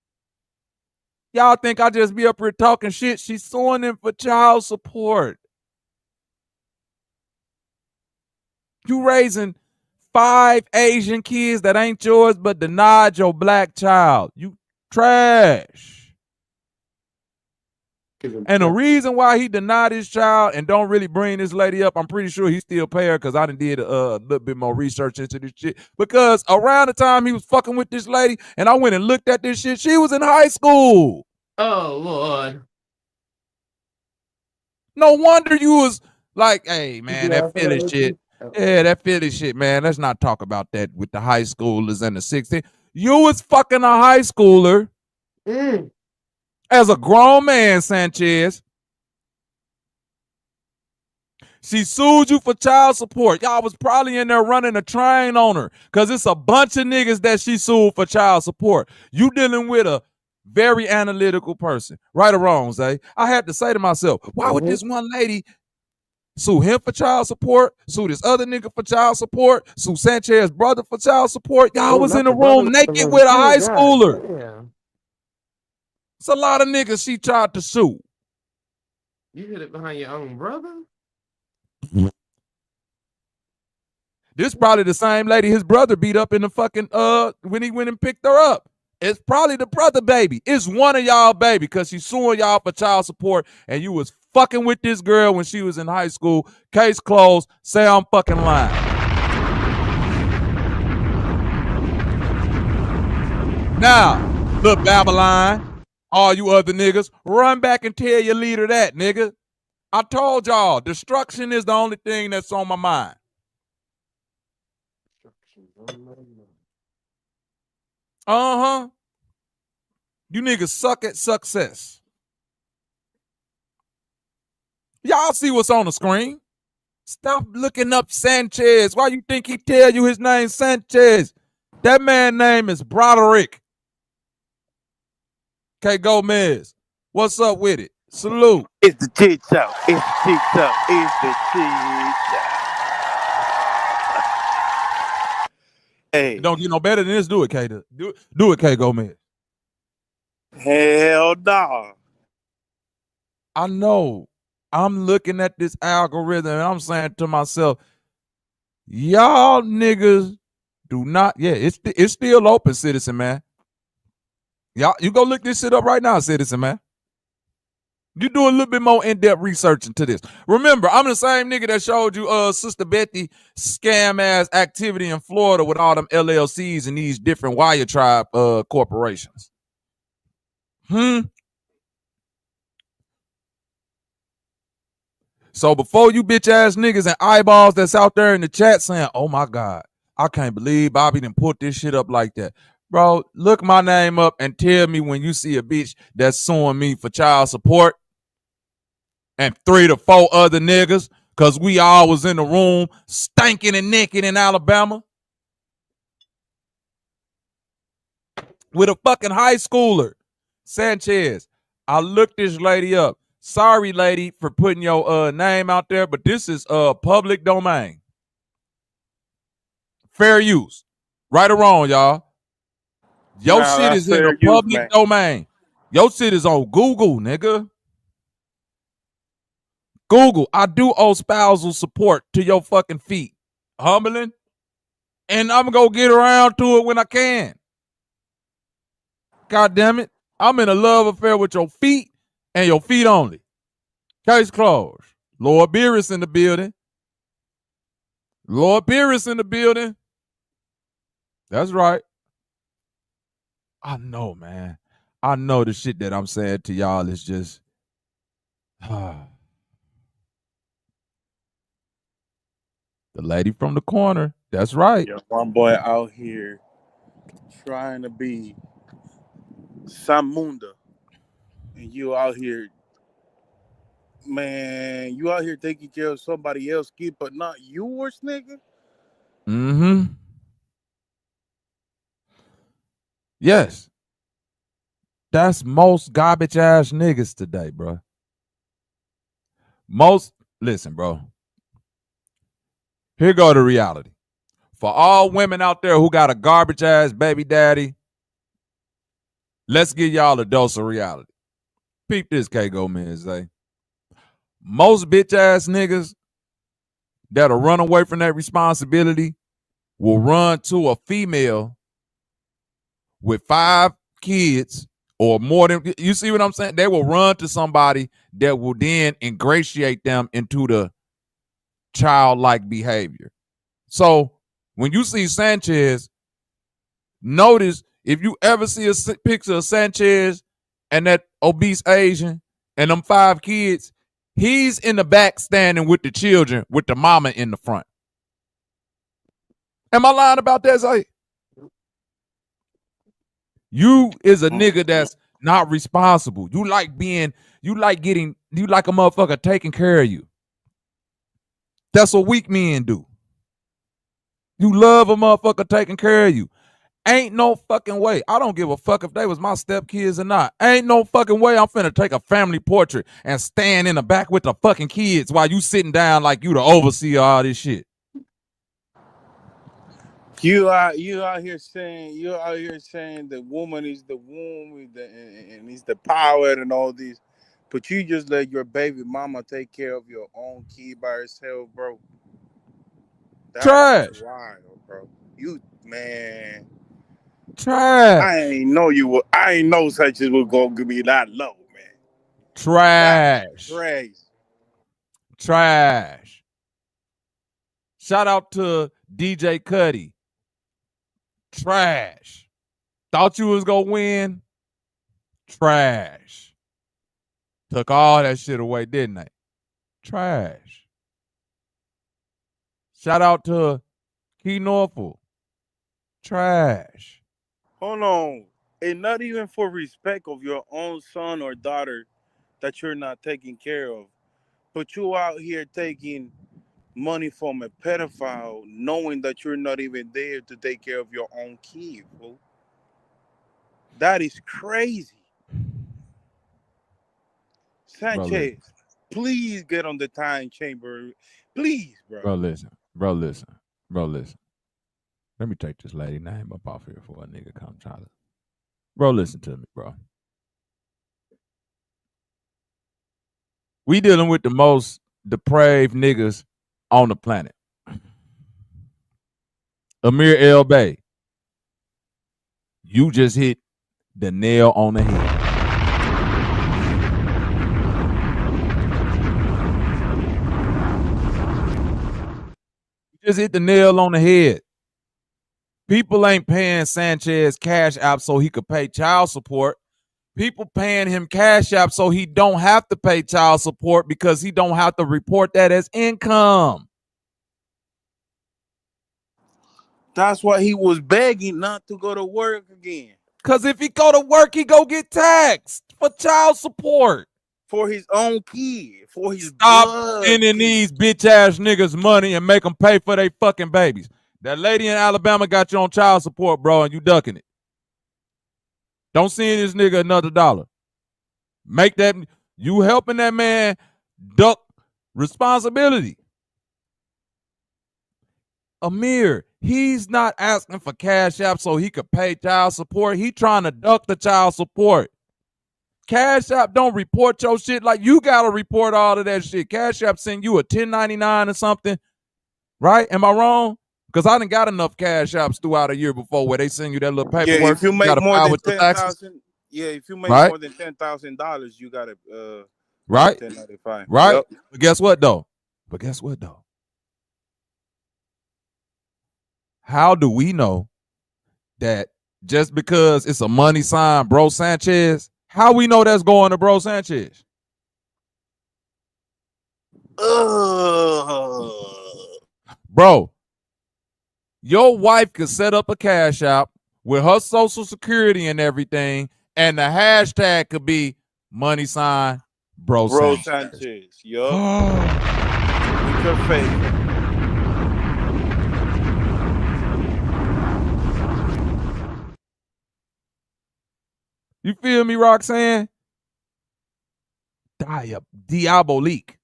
Y'all think I just be up here talking shit? She's suing him for child support. You raising 5 Asian kids that ain't yours but denied your black child. You trash. And the reason why he denied his child and don't really bring this lady up, I'm pretty sure he still pay her because I done did a little bit more research into this shit. Because around the time he was fucking with this lady and I went and looked at this shit, she was in high school. Oh, Lord. No wonder you was like, hey, man, that Philly shit. Yeah, that Philly shit, man. Let's not talk about that with the high schoolers and the 16. You was fucking a high schooler as a grown man, Sanchez. She sued you for child support. Y'all was probably in there running a train on her because it's a bunch of niggas that she sued for child support. You dealing with a very analytical person. Right or wrong, Zay? I had to say to myself, why would this one lady sue him for child support, sue this other nigga for child support, sue Sanchez's brother for child support? Y'all was in the room naked with a high schooler. Yeah. It's a lot of niggas she tried to sue. You hit it behind your own brother? This probably the same lady his brother beat up in the fucking when he went and picked her up. It's probably the brother baby. It's one of y'all baby because she's suing y'all for child support and you was fucking with this girl when she was in high school. Case closed. Say I'm fucking lying. Now, look, Babylon, all you other niggas, run back and tell your leader that, nigga. I told y'all, destruction is the only thing that's on my mind. Uh-huh. You niggas suck at success. Y'all see what's on the screen. Stop looking up Sanchez. Why you think he tell you his name Sanchez? That man's name is Broderick. K. Gomez. What's up with it? Salute. It's the cheat show. It's the cheat show. It's the cheat show. Hey. It don't get no better than this. Do it, K. Do it, K. Gomez. Hell no. I know. I'm looking at this algorithm and I'm saying to myself, y'all niggas do not. Yeah, it's still open, citizen man. Y'all, you go look this shit up right now, citizen man. You do a little bit more in-depth research into this. Remember, I'm the same nigga that showed you Sister Betty scam ass activity in Florida with all them LLCs and these different wire tribe corporations. So before you bitch ass niggas and eyeballs that's out there in the chat saying, oh my God, I can't believe Bobby done put this shit up like that. Bro, look my name up and tell me when you see a bitch that's suing me for child support and 3 to 4 other niggas because we all was in the room stinking and naked in Alabama with a fucking high schooler. Sanchez, I looked this lady up. Sorry, lady, for putting your name out there, but this is public domain. Fair use. Right or wrong, y'all. Your shit is in the public domain. Your shit is on Google, nigga. Google, I do owe spousal support to your fucking feet. Humbling. And I'm going to get around to it when I can. God damn it. I'm in a love affair with your feet and your feet only. Case closed. Lord Beerus in the building. Lord Beerus in the building. That's right. I know, man. I know the shit that I'm saying to y'all is just... The lady from the corner. That's right. Yo, one boy out here trying to be Samunda. And you out here, man, you out here taking care of somebody else's kid, but not yours, nigga? Mm-hmm. Yes. That's most garbage ass niggas today, bro. Listen, bro. Here go the reality. For all women out there who got a garbage ass baby daddy, let's give y'all a dose of reality. Peep this, K. Gomez, say. Most bitch ass niggas that'll run away from that responsibility will run to a female with 5 kids or more than, you see what I'm saying? They will run to somebody that will then ingratiate them into the childlike behavior. So when you see Sanchez, notice if you ever see a picture of Sanchez and that obese Asian and them 5 kids, he's in the back standing with the children with the mama in the front. Am I lying about that, Zay? You is a nigga that's not responsible. You like a motherfucker taking care of you. That's what weak men do. You love a motherfucker taking care of you. Ain't no fucking way. I don't give a fuck if they was my stepkids or not. Ain't no fucking way I'm finna take a family portrait and stand in the back with the fucking kids while you sitting down like you the overseer of all this shit. You out here saying the woman is the womb and is the power and all this, but you just let your baby mama take care of your own kid by herself, bro. Trash. That's wild, bro. You man. Trash. I ain't know such as was gonna be that low, man. Trash. Trash. Trash. Shout out to DJ Cuddy. Trash. Thought you was gonna win. Trash. Took all that shit away, didn't they? Trash. Shout out to Key Norfolk. Trash. Hold on. And not even for respect of your own son or daughter that you're not taking care of. But you out here taking money from a pedophile knowing that you're not even there to take care of your own kid, fool. That is crazy. Sanchez, please get on the time chamber. Please, bro. Bro, listen. Let me take this lady name up off here before a nigga come try to. Bro, listen to me, bro. We dealing with the most depraved niggas on the planet. Amir El Bay, you just hit the nail on the head. You just hit the nail on the head. People ain't paying Sanchez Cashapp so he could pay child support. People paying him Cashapp so he don't have to pay child support because he don't have to report that as income. That's why he was begging not to go to work again. Because if he go to work, he go get taxed for child support. For his own kid. For his Stop sending these bitch ass niggas money and make them pay for their fucking babies. That lady in Alabama got you on child support, bro, and you ducking it. Don't send this nigga another dollar. Make that, you helping that man duck responsibility. Amir, he's not asking for Cashapp so he could pay child support. He trying to duck the child support. Cashapp don't report your shit like you got to report all of that shit. Cashapp send you a 1099 or something, right? Am I wrong? Because I done got enough Cashapps throughout a year before where they send you that little paperwork. Yeah, if you make more than $10,000, you got to right? 1095. Right? Yep. But guess what though? How do we know that just because it's a money sign, Bro Sanchez, how we know that's going to Bro Sanchez? Bro, your wife could set up a Cash App with her social security and everything, and the hashtag could be money sign Bro Sanchez. Yup. With your face. You feel me, Roxanne? Diabolique.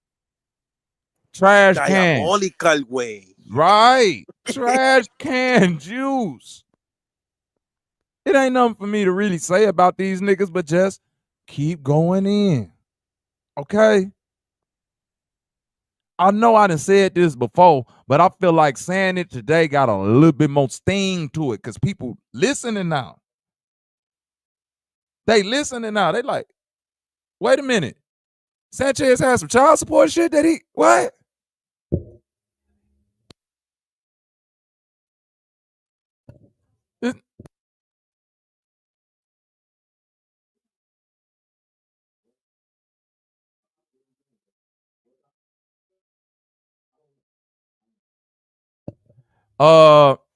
Trash can. Diabolical way. Right. Trash can juice. It ain't nothing for me to really say about these niggas, but just keep going in. Okay? I know I done said this before, but I feel like saying it today got a little bit more sting to it because people listening now. They listening now. They like, wait a minute. Sanchez has some child support shit that he, what?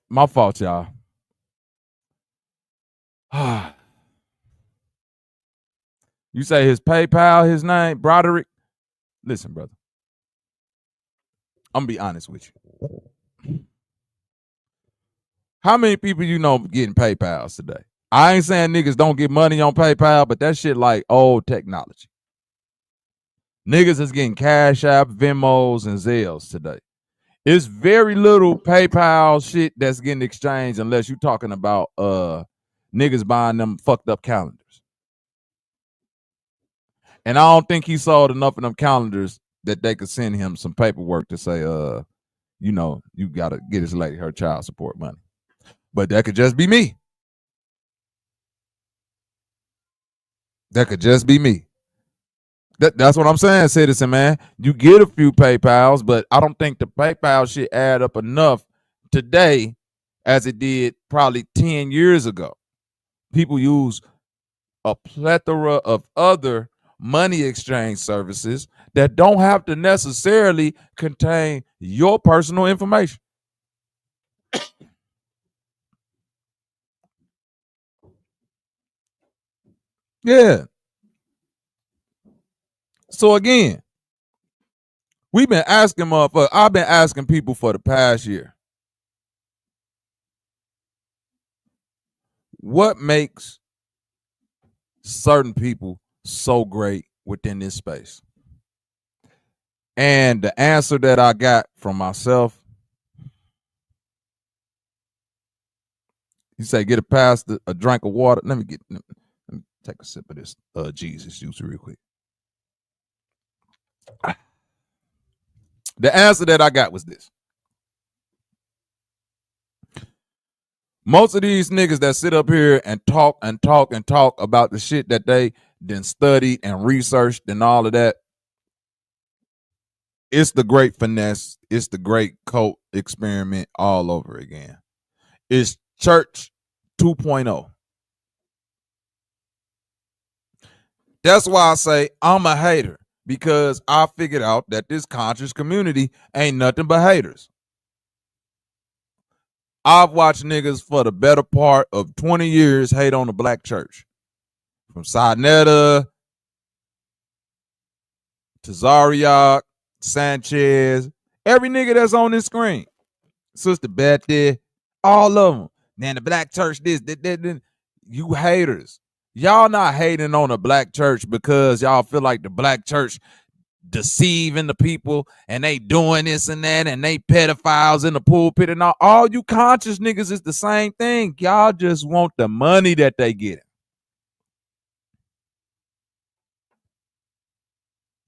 My fault, y'all. You say his PayPal, his name, Broderick? Listen, brother. I'm gonna be honest with you. How many people you know getting PayPals today? I ain't saying niggas don't get money on PayPal, but that shit like old technology. Niggas is getting Cashapp, Venmos, and Zelles today. It's very little PayPal shit that's getting exchanged unless you're talking about niggas buying them fucked up calendars. And I don't think he sold enough of them calendars that they could send him some paperwork to say, you know, you gotta get his lady her child support money. But that could just be me. That could just be me. That's what I'm saying, citizen, man. You get a few PayPals, but I don't think the PayPal shit add up enough today as it did probably 10 years ago. People use a plethora of other money exchange services that don't have to necessarily contain your personal information. Yeah. So again, we've been asking motherfuckers, I've been asking people for the past year, what makes certain people so great within this space? And the answer that I got from myself, you say get a drink of water. Let me take a sip of this Jesus juice real quick. The answer that I got was this. Most of these niggas that sit up here and talk about the shit that they then studied and researched and all of that, it's the great finesse. It's the great cult experiment all over again. It's church 2.0. That's why I say I'm a hater, because I figured out that this conscious community ain't nothing but haters. I've watched niggas for the better part of 20 years hate on the black church. From Sinetta to Zariak, Sanchez, every nigga that's on this screen. Sister Betty, all of them. Man, the black church this. You haters. Y'all not hating on the black church because y'all feel like the black church deceiving the people and they doing this and that and they pedophiles in the pulpit and all you conscious niggas is the same thing. Y'all just want the money that they get.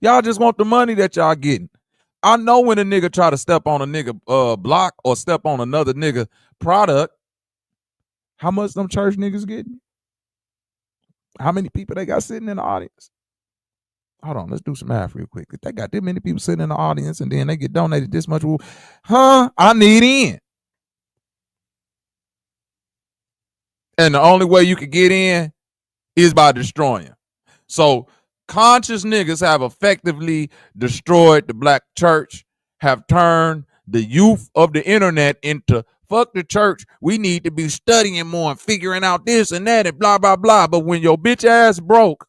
Y'all just want the money that y'all getting. I know when a nigga try to step on a nigga block or step on another nigga product, how much them church niggas getting? How many people they got sitting in the audience? Hold on, let's do some math real quick. If they got that many people sitting in the audience and then they get donated this much, I need in. And the only way you could get in is by destroying. So conscious niggas have effectively destroyed the black church, have turned the youth of the internet into fuck the church. We need to be studying more and figuring out this and that and blah, blah, blah. But when your bitch ass broke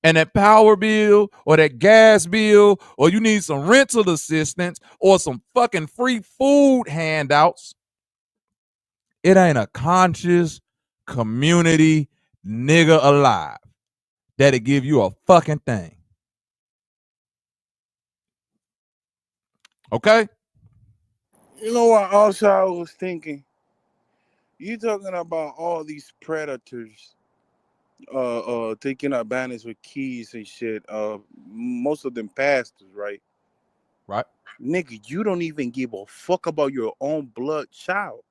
and that power bill or that gas bill or you need some rental assistance or some fucking free food handouts, it ain't a conscious community nigga alive that'll give you a fucking thing. Okay? You know what also I was thinking? You talking about all these predators taking advantage with keys and shit. Most of them pastors, right? Right. Nigga, you don't even give a fuck about your own blood child.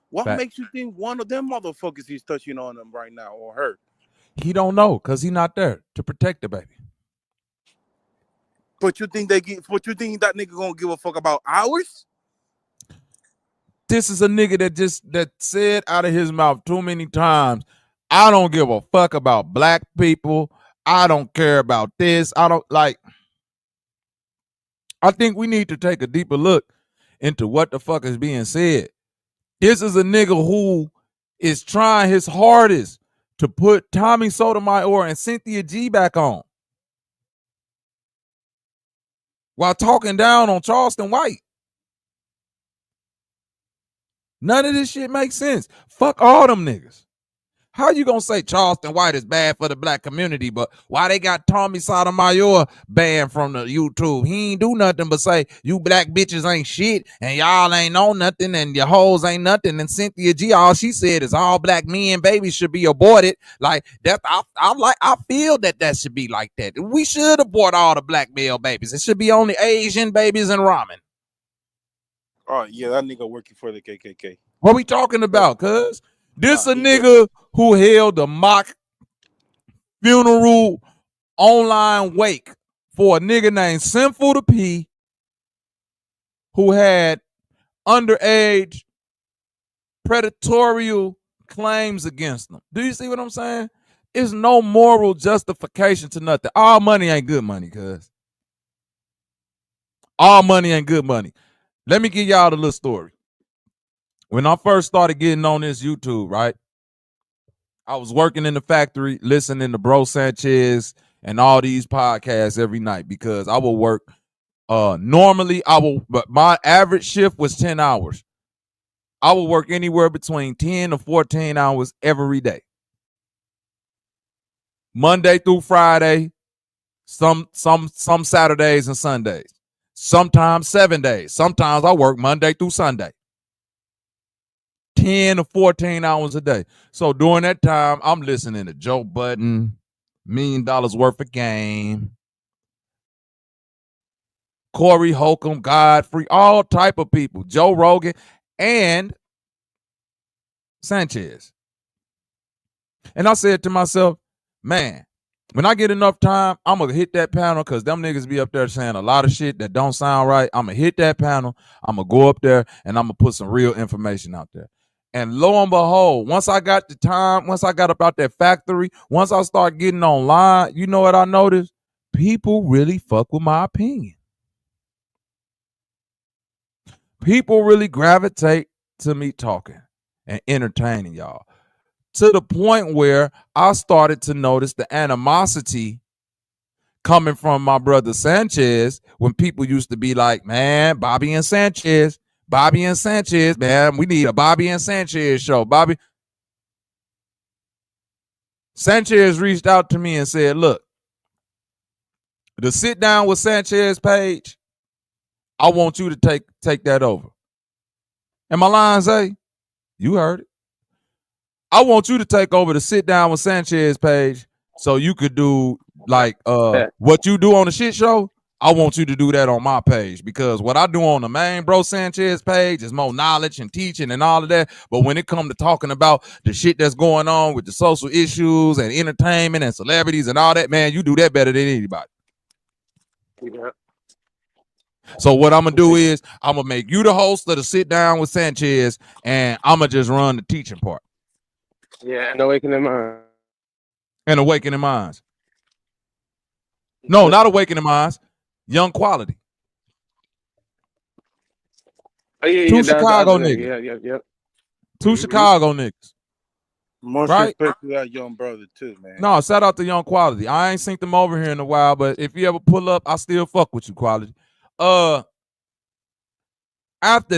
What Fact. makes you think one of them motherfuckers he's touching on them right now or her? He don't know because he not there to protect the baby. But you think that nigga gonna give a fuck about ours? This is a nigga that said out of his mouth too many times, I don't give a fuck about black people. I don't care about this. I don't like. I think we need to take a deeper look into what the fuck is being said. This is a nigga who is trying his hardest to put Tommy Sotomayor and Cynthia G back on while talking down on Charleston White. None of this shit makes sense. Fuck all them niggas. How you gonna say Charleston White is bad for the black community, but why they got Tommy Sotomayor banned from the YouTube? He ain't do nothing but say, you black bitches ain't shit, and y'all ain't know nothing, and your hoes ain't nothing, and Cynthia G, all she said is all black men babies should be aborted. Like, that, I feel that should be like that. We should abort all the black male babies. It should be only Asian babies and ramen. Oh, yeah, that nigga working for the KKK. What we talking about, cuz? This a nigga who held a mock funeral online wake for a nigga named Sinful to P who had underage predatory claims against him. Do you see what I'm saying? It's no moral justification to nothing. All money ain't good money, cuz. All money ain't good money. Let me give y'all the little story. When I first started getting on this YouTube, right? I was working in the factory, listening to Bro Sanchez and all these podcasts every night because I will work. Normally, but my average shift was 10 hours. I will work anywhere between 10 to 14 hours every day. Monday through Friday, some Saturdays and Sundays. Sometimes 7 days. Sometimes I work Monday through Sunday. 10 to 14 hours a day. So during that time, I'm listening to Joe Budden, $1 million worth of game, Corey Holcomb, Godfrey, all type of people, Joe Rogan, and Sanchez. And I said to myself, man, when I get enough time, I'm going to hit that panel because them niggas be up there saying a lot of shit that don't sound right. I'm going to hit that panel. I'm going to go up there and I'm going to put some real information out there. And lo and behold, once I got the time, once I got up out that factory, once I start getting online, you know what I noticed? People really fuck with my opinion. People really gravitate to me talking and entertaining y'all. To the point where I started to notice the animosity coming from my brother Sanchez when people used to be like, man, Bobby and Sanchez, man, we need a Bobby and Sanchez show. Bobby Sanchez reached out to me and said, look, the sit down with Sanchez page, I want you to take that over. And my line say, you heard it. I want you to take over the sit down with Sanchez page so you could do like what you do on the shit show. I want you to do that on my page because what I do on the main Bro Sanchez page is more knowledge and teaching and all of that. But when it comes to talking about the shit that's going on with the social issues and entertainment and celebrities and all that, man, you do that better than anybody. Yeah. So what I'm going to do is I'm going to make you the host of the sit down with Sanchez and I'm going to just run the teaching part. Yeah, and Awakening Minds. And Awakening Minds. No, not Awakening Minds. Young Quality. Oh, yeah, Two Chicago niggas. Yeah. Two Chicago niggas. Much right? respect to that young brother too, man. No, shout out to Young Quality. I ain't seen them over here in a while, but if you ever pull up, I still fuck with you, Quality. After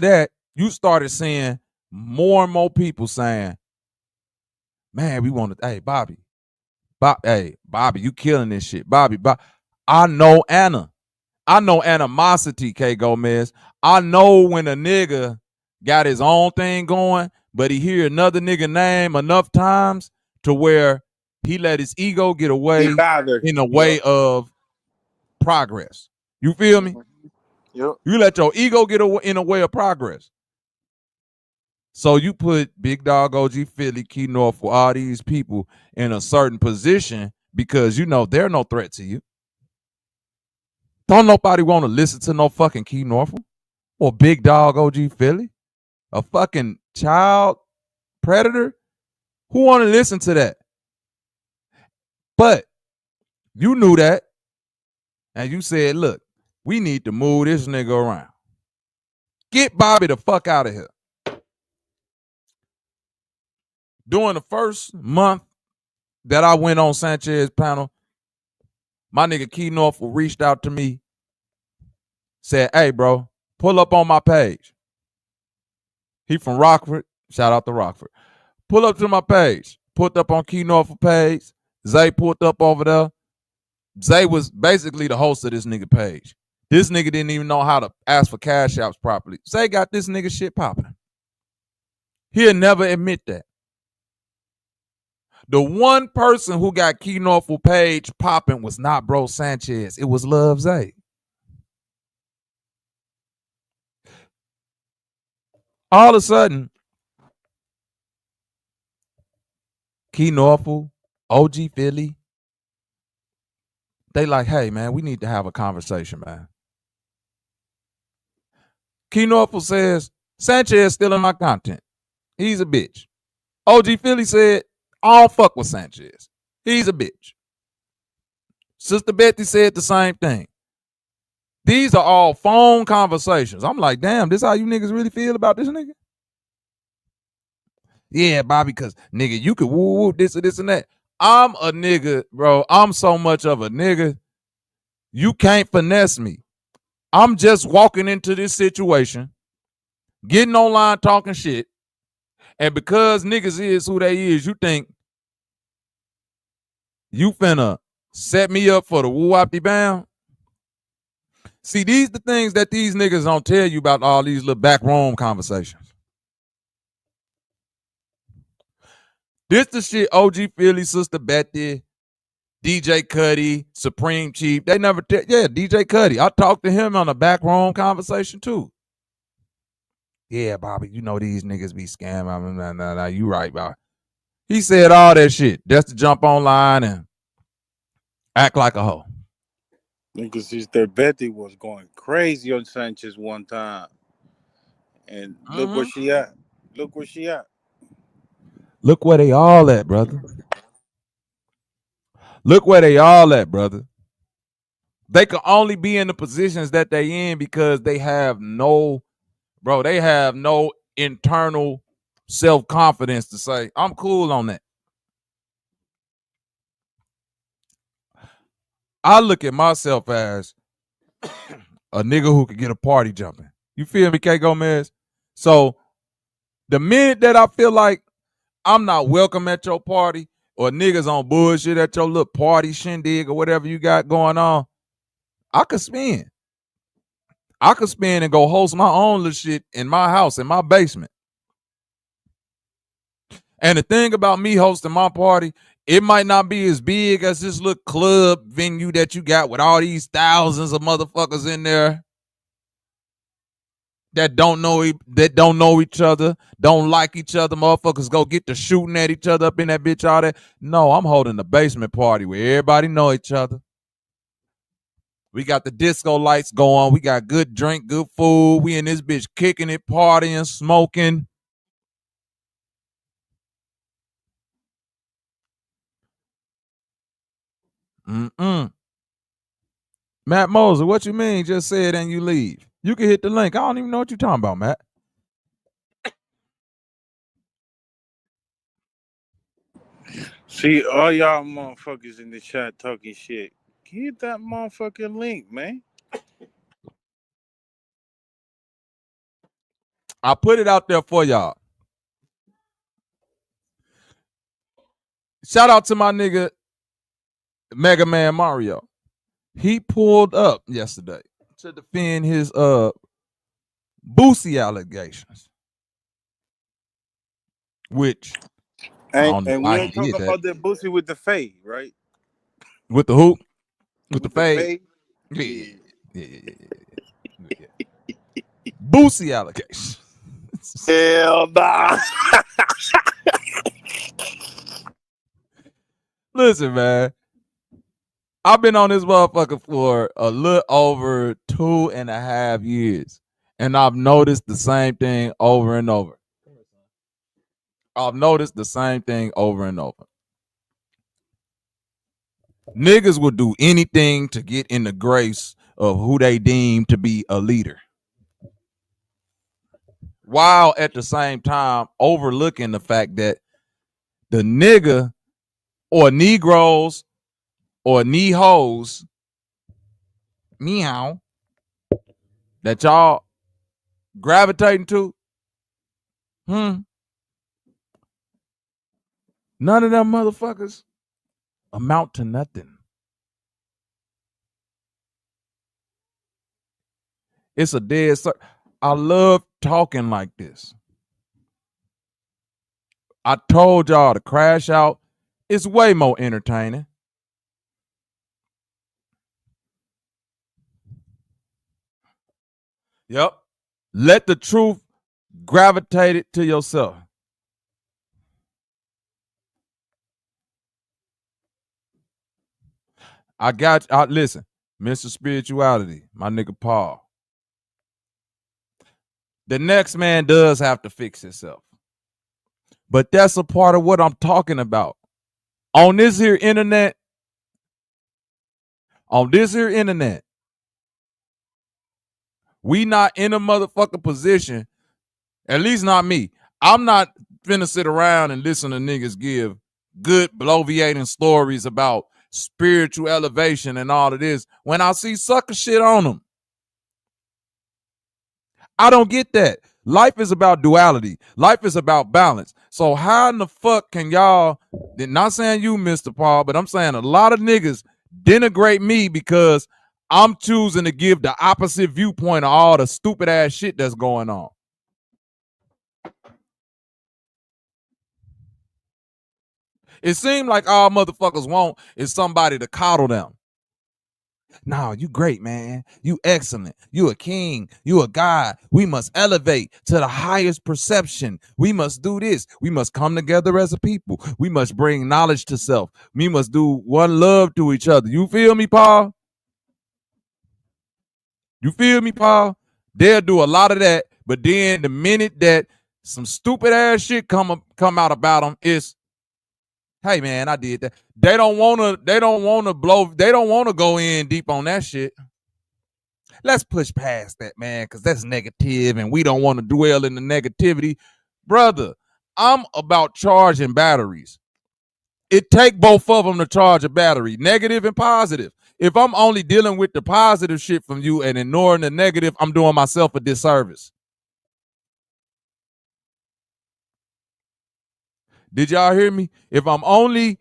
that, you started seeing more and more people saying, man, we want to, hey, Bobby, you killing this shit. Bobby. I know Anna. I know animosity, K. Gomez. I know when a nigga got his own thing going, but he hear another nigga name enough times to where he let his ego get away in a way of progress. You feel me? Yep. You let your ego get in the way of progress. So you put Big Dog, OG Philly, Key North, for all these people in a certain position because you know they're no threat to you. Don't nobody want to listen to no fucking Key Norfolk or Big Dog, OG Philly, a fucking child predator. Who want to listen to that? But you knew that, and you said, "Look, we need to move this nigga around. Get Bobby the fuck out of here." During the first month that I went on Sanchez panel, my nigga Key Norfolk reached out to me, said, "Hey, bro, pull up on my page." He from Rockford. Shout out to Rockford. Pull up to my page. Pulled up on Key Norfolk page. Zay pulled up over there. Zay was basically the host of this nigga page. This nigga didn't even know how to ask for cash apps properly. Zay got this nigga shit popping. He'll never admit that. The one person who got Key Norfolk page popping was not Bro Sanchez. It was Love Zay. All of a sudden, Key Norfolk, OG Philly, they like, hey, man, we need to have a conversation, man. Key Norfolk says, Sanchez stealing my content. He's a bitch. OG Philly said, I don't fuck with Sanchez. He's a bitch. Sister Betty said the same thing. These are all phone conversations. I'm like, damn, this how you niggas really feel about this nigga? Yeah, Bobby, because nigga, you could woo this and this and that. I'm a nigga, bro. I'm so much of a nigga. You can't finesse me. I'm just walking into this situation, getting online talking shit, and because niggas is who they is, you think you finna set me up for the woo-wop-de-bam? See, these the things that these niggas don't tell you about all these little back room conversations. This the shit OG Philly, Sister Betty, DJ Cuddy, Supreme Chief. They never tell. Yeah, DJ Cuddy. I talked to him on a back room conversation too. Yeah, Bobby, you know these niggas be scamming. Nah, you right, Bobby. He said all that shit just to jump online and act like a hoe. Because Sister Betty was going crazy on Sanchez one time. And look where she at. Look where she at. Look where they all at, brother. Look where they all at, brother. They can only be in the positions that they in because they have no internal self-confidence to say, I'm cool on that. I look at myself as a nigga who could get a party jumping. You feel me, K. Gomez? So the minute that I feel like I'm not welcome at your party or niggas on bullshit at your little party shindig or whatever you got going on, I could spin. I could spin and go host my own little shit in my house, in my basement. And the thing about me hosting my party, it might not be as big as this little club venue that you got with all these thousands of motherfuckers in there that don't know each other, don't like each other. Motherfuckers go get to shooting at each other up in that bitch, all that. No, I'm holding a basement party where everybody know each other. We got the disco lights going. We got good drink, good food. We in this bitch kicking it, partying, smoking. Matt Moser, what you mean? Just say it and you leave. You can hit the link. I don't even know what you're talking about, Matt. See, all y'all motherfuckers in the chat talking shit. Hit that motherfucking link, man. I put it out there for y'all. Shout out to my nigga Mega Man Mario. He pulled up yesterday to defend his Boosie allegations. Which I don't know And we why ain't he did talking that. about that Boosie with the fade, right? With the hoop? With the fade? fade? Yeah. Boosie allegations. Hell nah. Listen, man. I've been on this motherfucker for a little over 2.5 years. And I've noticed the same thing over and over. I've noticed the same thing over and over. Niggas will do anything to get in the grace of who they deem to be a leader, while at the same time overlooking the fact that the nigga or Negroes or knee-hoes, meow, that y'all gravitating to, none of them motherfuckers amount to nothing. It's a dead circle. I love talking like this. I told y'all to crash out. It's way more entertaining. Yep. Let the truth gravitate it to yourself. I got you. Listen, Mr. Spirituality, my nigga Paul. The next man does have to fix himself. But that's a part of what I'm talking about. On this here internet, we not in a motherfucking position, at least not me. I'm not finna sit around and listen to niggas give good bloviating stories about spiritual elevation and all of this when I see sucker shit on them. I don't get that. Life is about duality. Life is about balance. So how in the fuck can y'all, not saying you, Mr. Paul, but I'm saying a lot of niggas denigrate me because I'm choosing to give the opposite viewpoint of all the stupid ass shit that's going on. It seemed like all motherfuckers want is somebody to coddle them. No, you great, man. You excellent. You a king. You a god. We must elevate to the highest perception. We must do this. We must come together as a people. We must bring knowledge to self. We must do one love to each other. You feel me, Paul? You feel me, Paul? They'll do a lot of that, but then the minute that some stupid ass shit come out about them, it's, hey man, I did that. They don't wanna go in deep on that shit. Let's push past that, man, because that's negative and we don't want to dwell in the negativity. Brother, I'm about charging batteries. It take both of them to charge a battery, negative and positive. If I'm only dealing with the positive shit from you and ignoring the negative, I'm doing myself a disservice. Did y'all hear me? If I'm only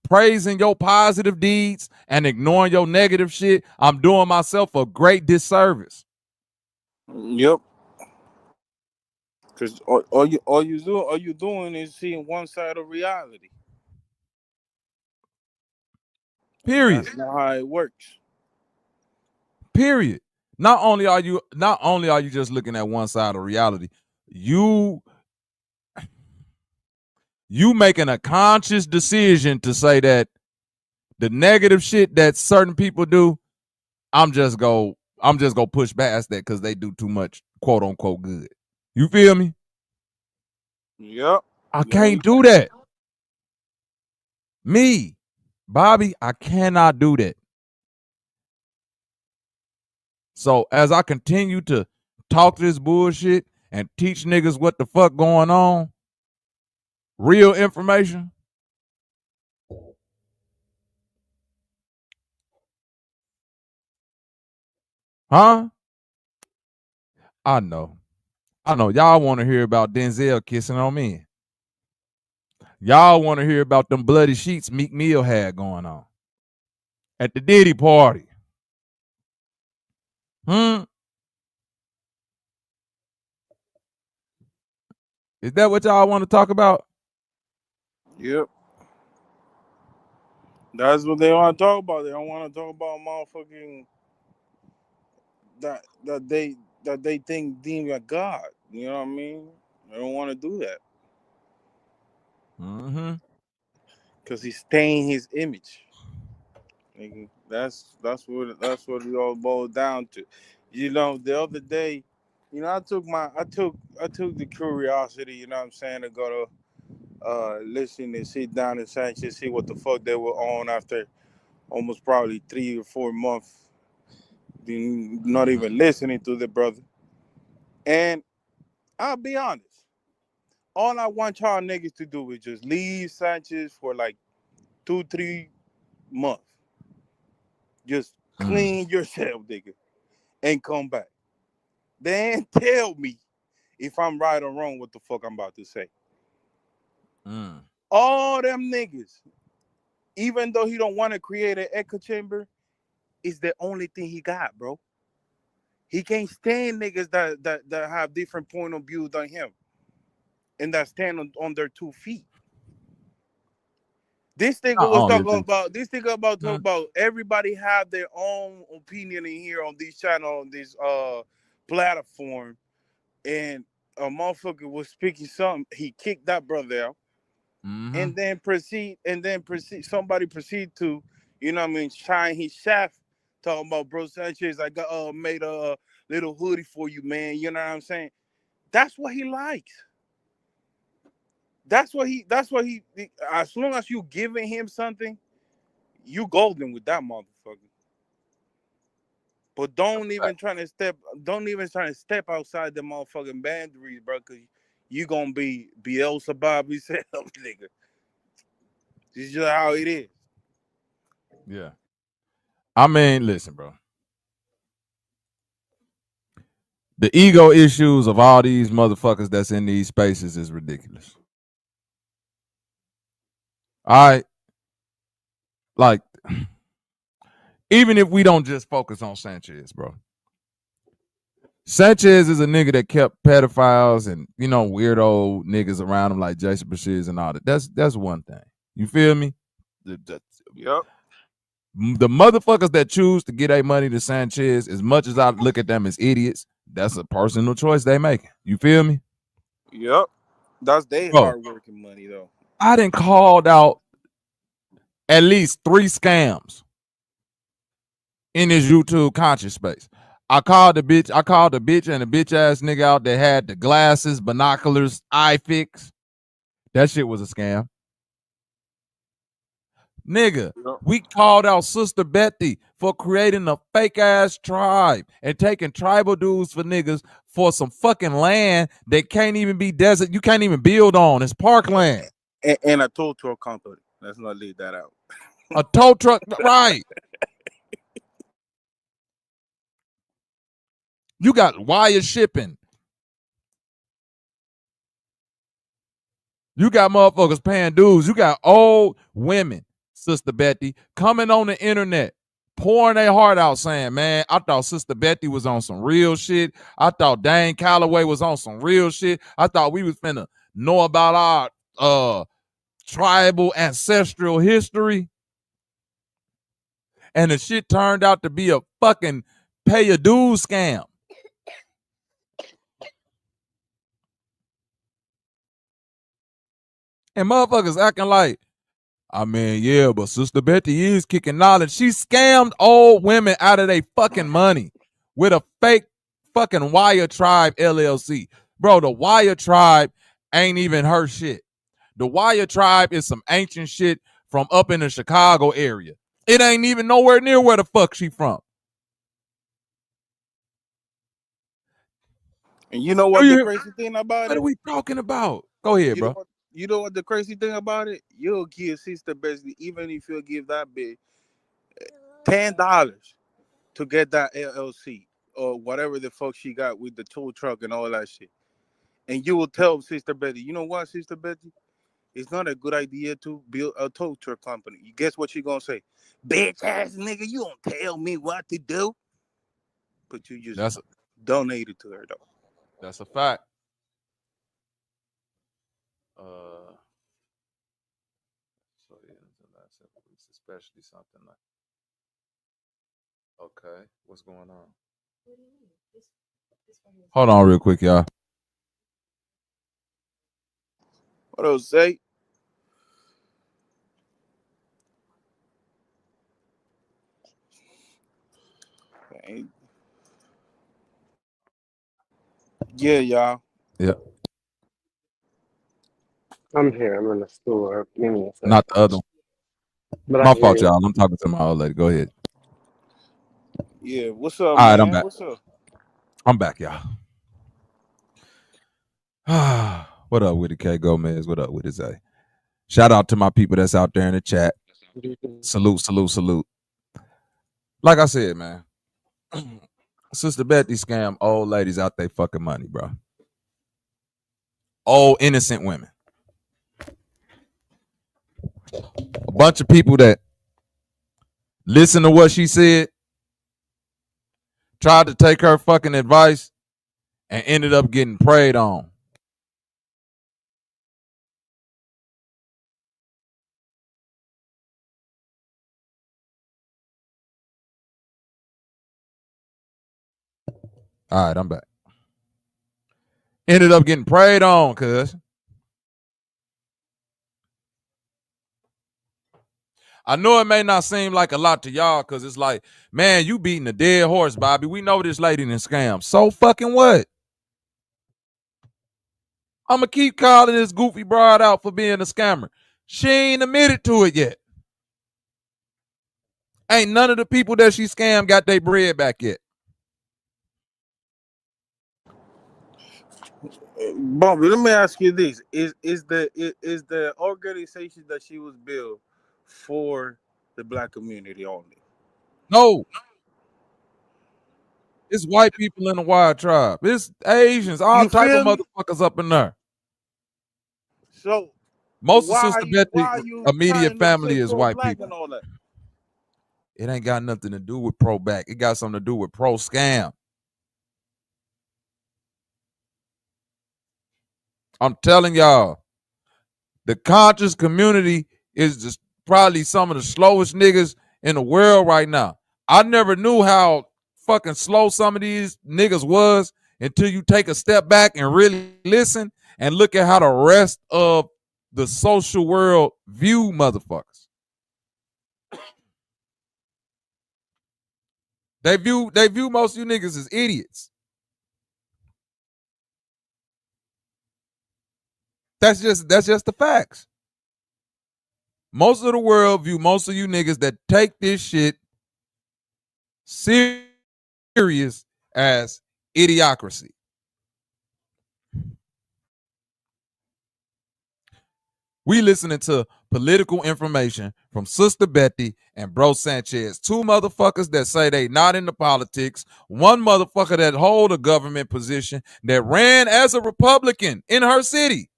praising your positive deeds and ignoring your negative shit, I'm doing myself a great disservice. Yep. Because all you doing is seeing one side of reality. Period. That's not how it works. Period. Not only are you just looking at one side of reality, you making a conscious decision to say that the negative shit that certain people do, I'm just gonna push past that because they do too much quote unquote good. You feel me? Yep. I can't do that. Me, Bobby, I cannot do that. So as I continue to talk this bullshit and teach niggas what the fuck going on, real information, huh? I know. Y'all want to hear about Denzel kissing on me. Y'all want to hear about them bloody sheets Meek Mill had going on at the Diddy party. Is that what y'all want to talk about? Yep. That's what they want to talk about. They don't want to talk about motherfucking that that they think deem a god. You know what I mean? They don't want to do that Mm-hmm. because he's staying his image. Nigga, that's what it all boils down to. You know, the other day, you know, I took the curiosity, you know what I'm saying, to go to listen and sit down and Sanchez, see what the fuck they were on after almost probably 3 or 4 months not even listening to the brother. And I'll be honest, all I want y'all niggas to do is just leave Sanchez for like 2, 3 months. Just Mm. clean yourself, nigga, and come back. Then tell me if I'm right or wrong what the fuck I'm about to say. Mm. All them niggas, even though he don't want to create an echo chamber, is the only thing he got, bro. He can't stand niggas that have different point of view than him and that stand on their 2 feet. This nigga Not was only talking the about this nigga about talking mm, about everybody have their own opinion in here on this channel on this platform, and a motherfucker was speaking something. He kicked that brother out, mm-hmm. and then proceed. Somebody proceed to, you know what I mean, shine his shaft, talking about bro Sanchez. I got made a little hoodie for you, man. You know what I'm saying? That's what he likes. That's what he. As long as you giving him something, you golden with that motherfucker. But don't even try to step outside the motherfucking boundaries, bro, cause you gonna be Beelzebub himself, nigga. This is just how it is. Yeah. I mean, listen, bro. The ego issues of all these motherfuckers that's in these spaces is ridiculous. All right. Like, even if we don't just focus on Sanchez, bro. Sanchez is a nigga that kept pedophiles and, you know, weirdo niggas around him like Jason Bashir and all that. That's one thing. You feel me? The, Yep. the motherfuckers that choose to get their money to Sanchez, as much as I look at them as idiots, that's a personal choice they make. You feel me? Yep. That's their Bro, hard working money though. I done called out at least 3 scams in this YouTube conscious space. I called the bitch and the bitch ass nigga out that had the glasses, binoculars, eye fix. That shit was a scam. Nigga, Yep. we called out Sister Betty for creating a fake ass tribe and taking tribal dudes for niggas for some fucking land that can't even be desert. You can't even build on. It's parkland. And a tow truck company. Let's not leave that out. A tow truck, right? You got wire shipping. You got motherfuckers paying dues. You got old women, Sister Betty, coming on the internet, pouring their heart out saying, man, I thought Sister Betty was on some real shit. I thought Dane Calloway was on some real shit. I thought we was finna know about our tribal ancestral history. And the shit turned out to be a fucking pay a dues scam. And motherfuckers acting like, I mean, yeah, but Sister Betty is kicking knowledge. She scammed old women out of their fucking money with a fake fucking Wire Tribe LLC. Bro, the Wire Tribe ain't even her shit. The Wire Tribe is some ancient shit from up in the Chicago area. It ain't even nowhere near where the fuck she from. And you know Do what the you? crazy thing about What are it? we talking about? Go ahead, You know bro. what? You know what the crazy thing about it? You'll give sister basically, even if you give that bitch $10 to get that LLC or whatever the fuck she got with the tow truck and all that shit. And you will tell Sister Betty, you know what, Sister Betty? It's not a good idea to build a tow truck company. You guess what she gonna say? Bitch ass nigga, you don't tell me what to do. But you just That's donate it to her though. a fact. Uh, so yeah, the last several weeks, especially something like. Okay, what's going on? Hold on real quick, y'all. What else say? Yeah, y'all. Yeah, I'm here. I'm in the store. Give me a second. not the other one. But I My can hear fault, you. y'all. I'm talking to my old lady. Go ahead. Yeah, what's up, All right, I'm man? back. What's up? I'm back, y'all. What up with it, K Gomez? What up with it, Zay? Shout out to my people that's out there in the chat. Salute, salute, salute. Like I said, man, Sister Betty scam old ladies out they fucking money, bro. Old innocent women. A bunch of people that listen to what she said, tried to take her fucking advice, and ended up getting preyed on. All right, I'm back. Ended up getting preyed on, cuz. I know it may not seem like a lot to y'all, cause it's like, man, you beating a dead horse, Bobby. We know this lady done scam. So fucking what? I'ma keep calling this goofy broad out for being a scammer. She ain't admitted to it yet. Ain't none of the people that she scammed got their bread back yet. Bobby, let me ask you this: is the organization that she was built for the black community only? No, it's white people in the wild tribe. It's Asians, all You type of feel me? motherfuckers up in there. So Most of Sister why Betty's are you immediate trying to family say is pro white black people. and all that? It ain't got nothing to do with pro back. It got something to do with pro scam. I'm telling y'all, the conscious community is just probably some of the slowest niggas in the world right now. I never knew how fucking slow some of these niggas was until you take a step back and really listen and look at how the rest of the social world view motherfuckers. They view most of you niggas as idiots. That's just the facts. Most of the world view most of you niggas that take this shit serious as idiocracy. We listening to political information from Sister Betty and Bro Sanchez, two motherfuckers that say they not into politics, one motherfucker that hold a government position that ran as a Republican in her city.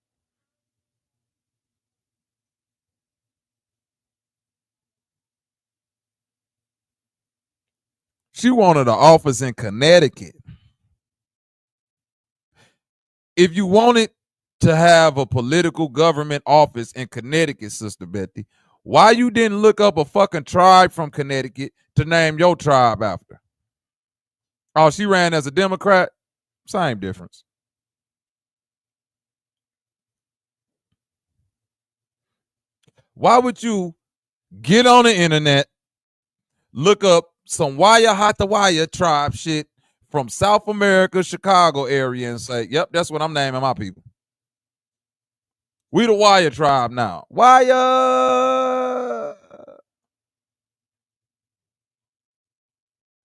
She wanted an office in Connecticut. If you wanted to have a political government office in Connecticut, Sister Betty, why you didn't look up a fucking tribe from Connecticut to name your tribe after? Oh, she ran as a Democrat? Same difference. Why would you get on the internet, look up some Waya Hatawaya tribe shit from South America, Chicago area, and say, yep, that's what I'm naming my people. We the Waya tribe now. Waya!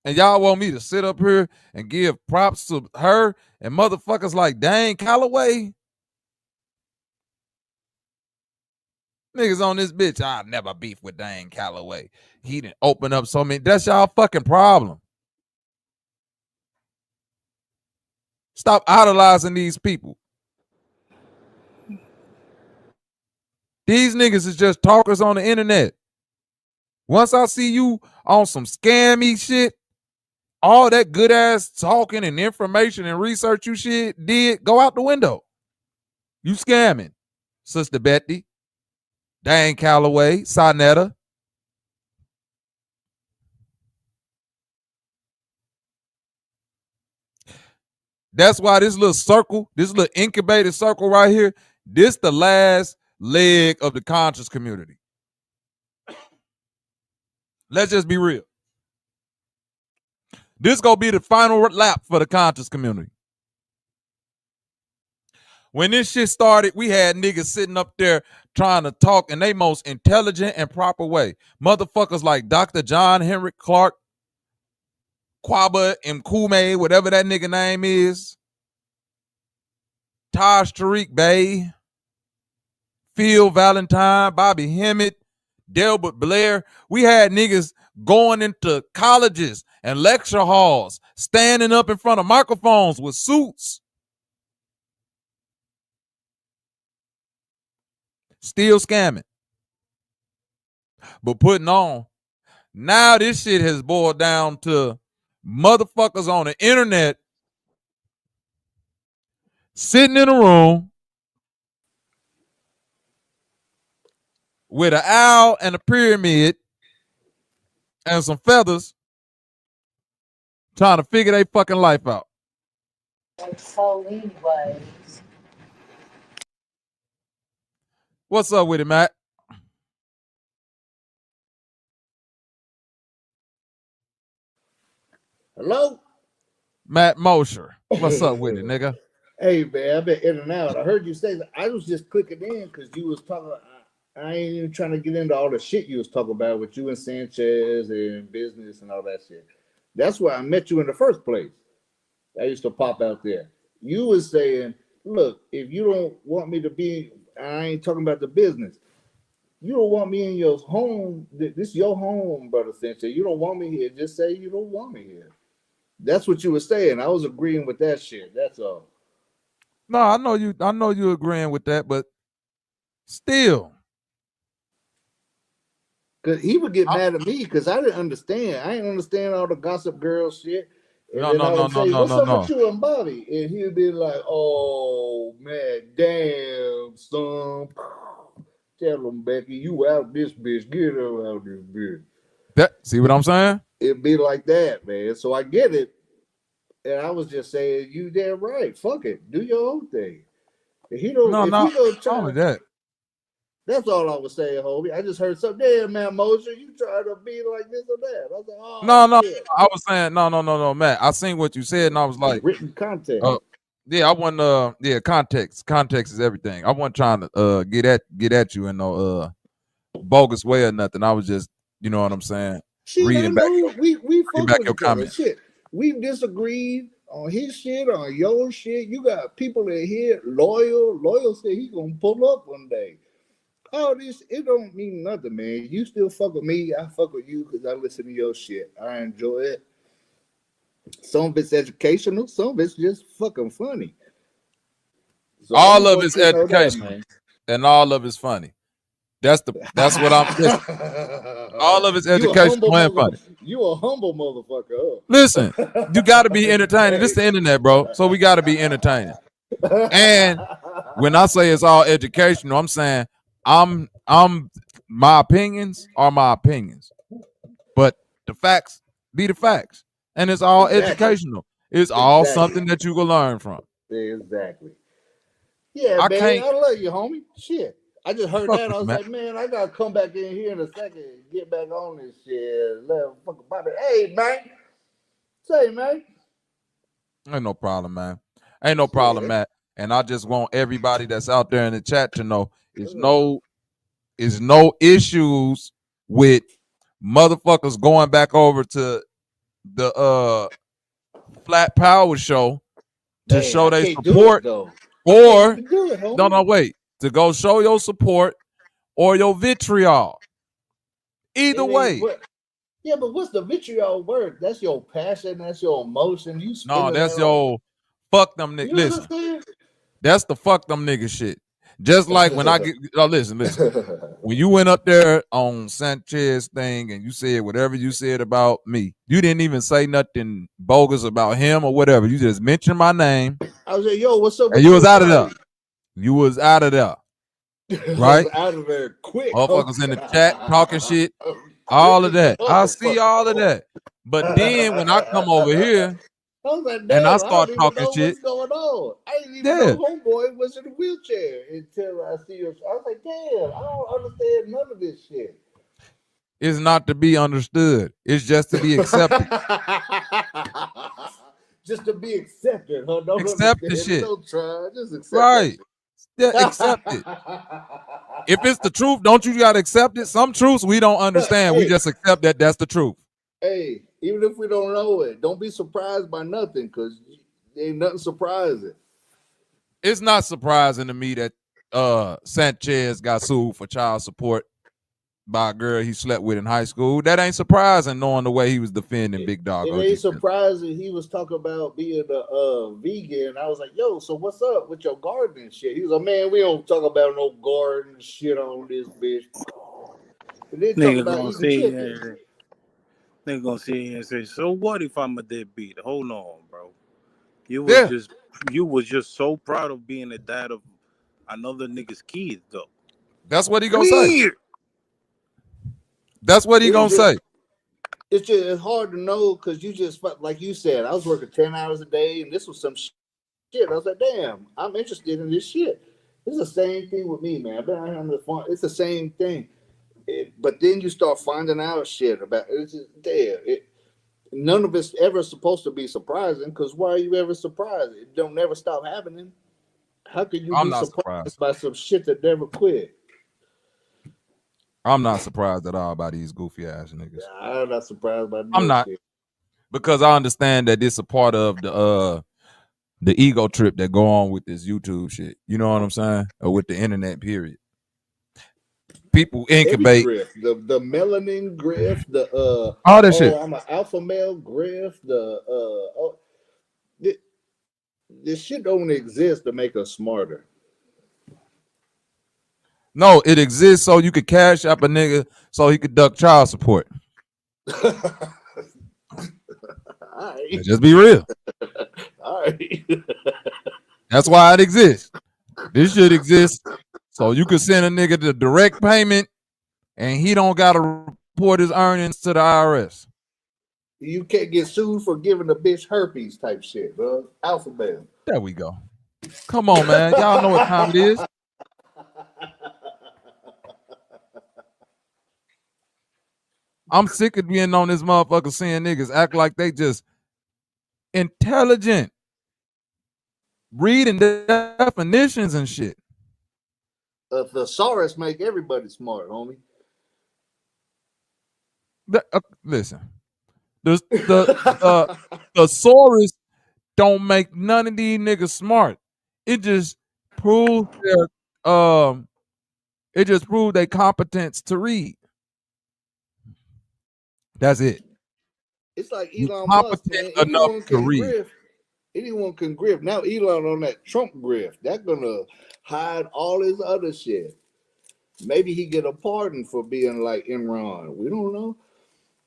And y'all want me to sit up here and give props to her and motherfuckers like Dane Calloway? Niggas on this bitch, I'll never beef with Dane Calloway. He didn't open up so many. That's y'all fucking problem. Stop idolizing these people. These niggas is just talkers on the internet. Once I see you on some scammy shit, all that good ass talking and information and research you shit did go out the window. You scamming. Sister Betty, Dane Calloway, Sonetta. That's why this little circle, this little incubated circle right here, this the last leg of the conscious community. Let's just be real. This gonna be the final lap for the conscious community. When this shit started, we had niggas sitting up there trying to talk in their most intelligent and proper way. Motherfuckers like Dr. John Henry Clark, Kwaba Mkume, whatever that nigga name is, Taj Tariq Bey, Phil Valentine, Bobby Hemmett, Delbert Blair. We had niggas going into colleges and lecture halls, standing up in front of microphones with suits, still scamming, but putting on. Now this shit has boiled down to motherfuckers on the internet sitting in a room with an owl and a pyramid and some feathers trying to figure their fucking life out. So anyways. What's up with it, Matt? Hello? Matt Mosher. What's up with it, nigga? Hey, man, I've been in and out. I heard you say that. I was just clicking in because you was talking. I ain't even trying to get into all the shit you was talking about with you and Sanchez and business and all that shit. That's where I met you in the first place. I used to pop out there. You was saying, look, if you don't want me to be, I ain't talking about the business. You don't want me in your home. This is your home, brother Sanchez. You don't want me here. Just say you don't want me here. That's what you were saying. I was agreeing with that shit. That's all. No, I know you agreeing with that, but still. Cause he would get mad at me because I didn't understand. I didn't understand all the Gossip Girl shit. And No. What's up with you and Bobby? And he'd be like, oh man, damn, son. Tell him, Becky, you out this bitch. Get her out this bitch. See what I'm saying? It'd be like that, man. So I get it. And I was just saying, you damn right. Fuck it. Do your own thing. If he don't, only that. That's all I was saying, homie. I just heard something. Damn, man, Mosher, you try to be like this or that. I was like, oh, no. shit. I was saying, no, Matt. I seen what you said, and I was like, written content. Yeah, I wasn't. Context. Context is everything. I wasn't trying to get at you in no bogus way or nothing. I was just, you know what I'm saying, reading back your comments. Shit. We've disagreed on his shit, on your shit. You got people in here loyal. Loyal said he gonna pull up one day. All this, it don't mean nothing, man. You still fuck with me. I fuck with you because I listen to your shit. I enjoy it. Some of it's educational. Some of it's just fucking funny. So all of it's educational, and all of it's funny. That's what I'm. All of it's educational and funny. You a humble motherfucker. Huh? Listen, you got to be entertaining. This is the internet, bro. So we got to be entertaining. And when I say it's all educational, I'm saying I'm my opinions are my opinions, but the facts be the facts, and it's all educational. It's all something that you can learn from. Exactly. Yeah, man. I love you, homie. Shit. I just heard that. I was like, man, I gotta come back in here in a second and get back on this shit. Let fuck about it. Hey, man. Say, man. Ain't no problem, man. Ain't no problem, Matt. And I just want everybody that's out there in the chat to know it's no issues with motherfuckers going back over to the Flat Power show to show their support, or wait, to go show your support or your vitriol. Either way. Yeah, but what's the vitriol word? That's your passion. That's your emotion. That's your fuck them niggas. Listen, that's the fuck them niggas shit. Just like when I get, listen. When you went up there on Sanchez thing and you said whatever you said about me, you didn't even say nothing bogus about him or whatever. You just mentioned my name. I was like, yo, what's up? And you was out of there. You was out of there. Right? Out of there quick. Motherfuckers in the chat talking shit. All of that. I see all of that. But then when I come over here I was like, And damn, I I start don't even talking know shit. what's going on. I didn't even Yeah. know homeboy was in a wheelchair until I see her. I was like, damn, I don't understand none of this shit. It's not to be understood. It's just to be accepted. Just to be accepted, huh? Don't Accept the understand it. shit. Don't try. Just accept Right. Yeah, that accept it. shit. If it's the truth, don't you gotta accept it? Some truths we don't understand. We Hey, just accept that that's the truth. hey, even if we don't know it, don't be surprised by nothing, because ain't nothing surprising. It's not surprising to me that Sanchez got sued for child support by a girl he slept with in high school. That ain't surprising, knowing the way he was defending Big Dog. It ain't surprising he was talking about being a vegan. I was like, yo, so what's up with your gardening shit? He was like, man, we don't talk about no garden shit on this bitch. And then talk Nigga about gonna eating sit chicken. here. Nigga gonna sit here and say, so what if I'm a deadbeat? Hold on, bro. You was just so proud of being the dad of another nigga's kids, though. That's what he gonna say. That's what he gonna say. It's hard to know, because you just, like you said, I was working 10 hours a day, and this was some shit. I was like, damn, I'm interested in this shit. It's the same thing with me, man. I've been out here on the farm. It's the same thing. But then you start finding out shit about it. It's just, damn, none of it's ever supposed to be surprising, because why are you ever surprised? It don't never stop happening. How could you I'm be not surprised by some shit that never quit? I'm not surprised at all by these goofy ass niggas. I'm not surprised by I'm not, shit. because I understand that it's a part of the ego trip that go on with this YouTube shit. You know what I'm saying? Or with the internet, period. People incubate every grift, the melanin grift, the all that shit. I'm an alpha male grift, this shit don't exist to make us smarter. No, it exists so you could cash up a nigga so he could duck child support. Right. Just be real. All right. That's why it exists. This shit exists so you could send a nigga the direct payment and he don't gotta report his earnings to the IRS. You can't get sued for giving a bitch herpes type shit, bro. Alpha male. There we go. Come on, man. Y'all know what time it is. I'm sick of being on this motherfucker seeing niggas act like they just intelligent, reading definitions and shit. The thesaurus make everybody smart, homie. Listen, the thesaurus don't make none of these niggas smart. It just proves their competence to read. That's it. It's like You Elon Musk, man. competent enough to read. Grift. Anyone can grift. Now Elon on that Trump grift. That's gonna hide all his other shit. Maybe he get a pardon for being like Enron. We don't know.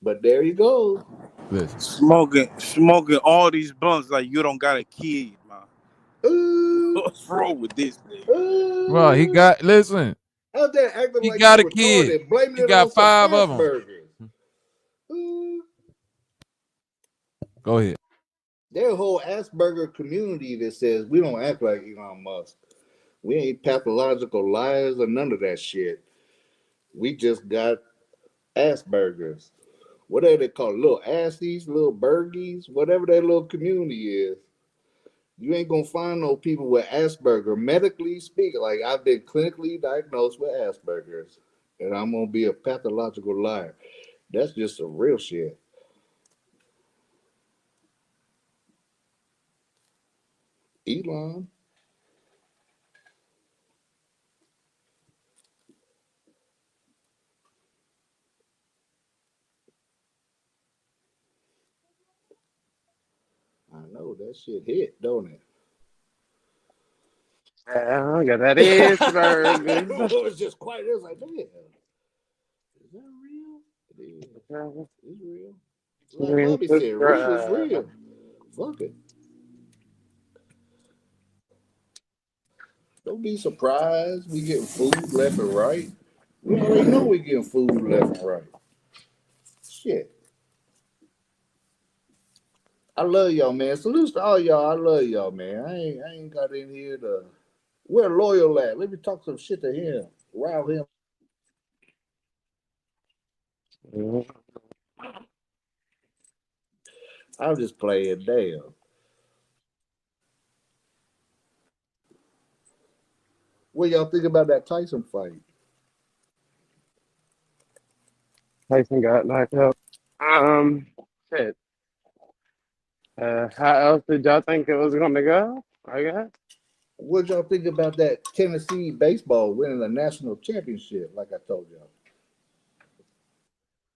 But there he goes. Listen. Smoking all these blunts like you don't got a kid, man. What's wrong with this nigga? Well, he got, listen. Out there acting he like got a kid. He got 5 of them. Go ahead. There's a whole Asperger community that says we don't act like Elon Musk. We ain't pathological liars or none of that shit. We just got Asperger's. Whatever they call it, little assies, little burgies, whatever that little community is. You ain't gonna find no people with Asperger, medically speaking. Like, I've been clinically diagnosed with Asperger's, and I'm gonna be a pathological liar. That's just some real shit. Elon. I know that shit hit, don't it? I got that Asperger's. It was just quiet. It was like, damn. Is that real? It is. It's real. Like Bobby said, real is real. Fuck it. Don't be surprised we getting food left and right. We already know we getting food left and right. Shit. I love y'all, man. Salute to all y'all. I love y'all, man. I ain't got in here to where Loyal at. Let me talk some shit to him. Rile him. I'm just playing. Damn. What y'all think about that Tyson fight? Tyson got knocked out. Shit. How else did y'all think it was gonna go? I guess. What y'all think about that Tennessee baseball winning a national championship? Like I told y'all.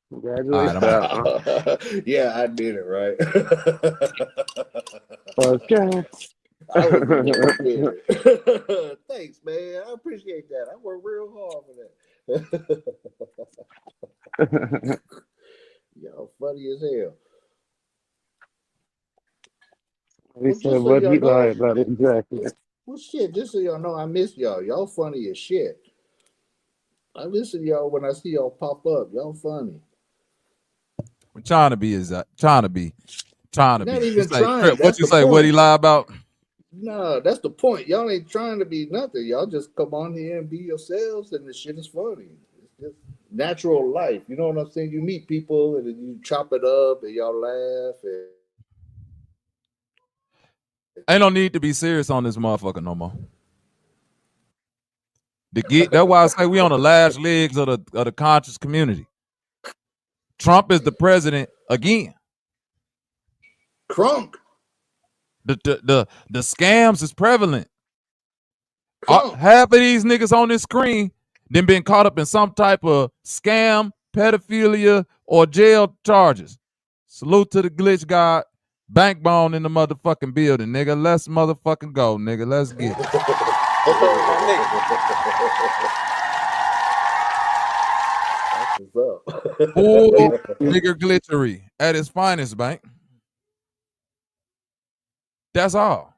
Congratulations. Yeah, I did it right. Okay. I was the one who did it. Thanks, man. I appreciate that. I worked real hard for that. Y'all funny as hell. He said what he lied about exactly. Well, shit, just so y'all know, I miss y'all. Y'all funny as shit. I listen to y'all when I see y'all pop up. Y'all funny. We're trying to be. Not even trying. What you say? Point. What he lie about? No, that's the point. Y'all ain't trying to be nothing. Y'all just come on here and be yourselves, and the shit is funny. It's just natural life. You know what I'm saying? You meet people, and then you chop it up, and y'all laugh. Ain't no need to be serious on this motherfucker no more. That's why I say we on the last legs of the conscious community. Trump is the president again. Crunk. The scams is prevalent. Half of these niggas on this screen then been caught up in some type of scam, pedophilia, or jail charges. Salute to the glitch god. Bankbone in the motherfucking building, nigga. Let's motherfucking go, nigga. Let's get it. Full nigga glitchery at its finest, bank. That's all.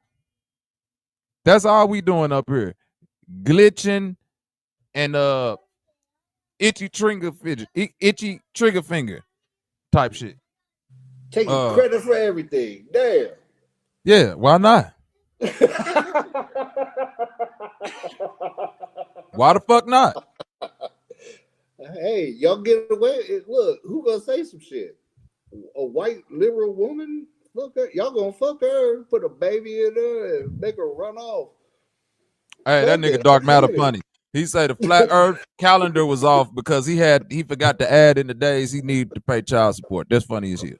That's all we doing up here. Glitching and itchy trigger finger type shit. Taking credit for everything. Damn. Yeah, why not? Why the fuck not? Hey, y'all get away. Look, who gonna say some shit? A white liberal woman? Look, y'all gonna fuck her, put a baby in her, and make her run off. Hey, that nigga Dark Matter funny. He said the flat Earth calendar was off because he forgot to add in the days he needed to pay child support. That's funny as hell.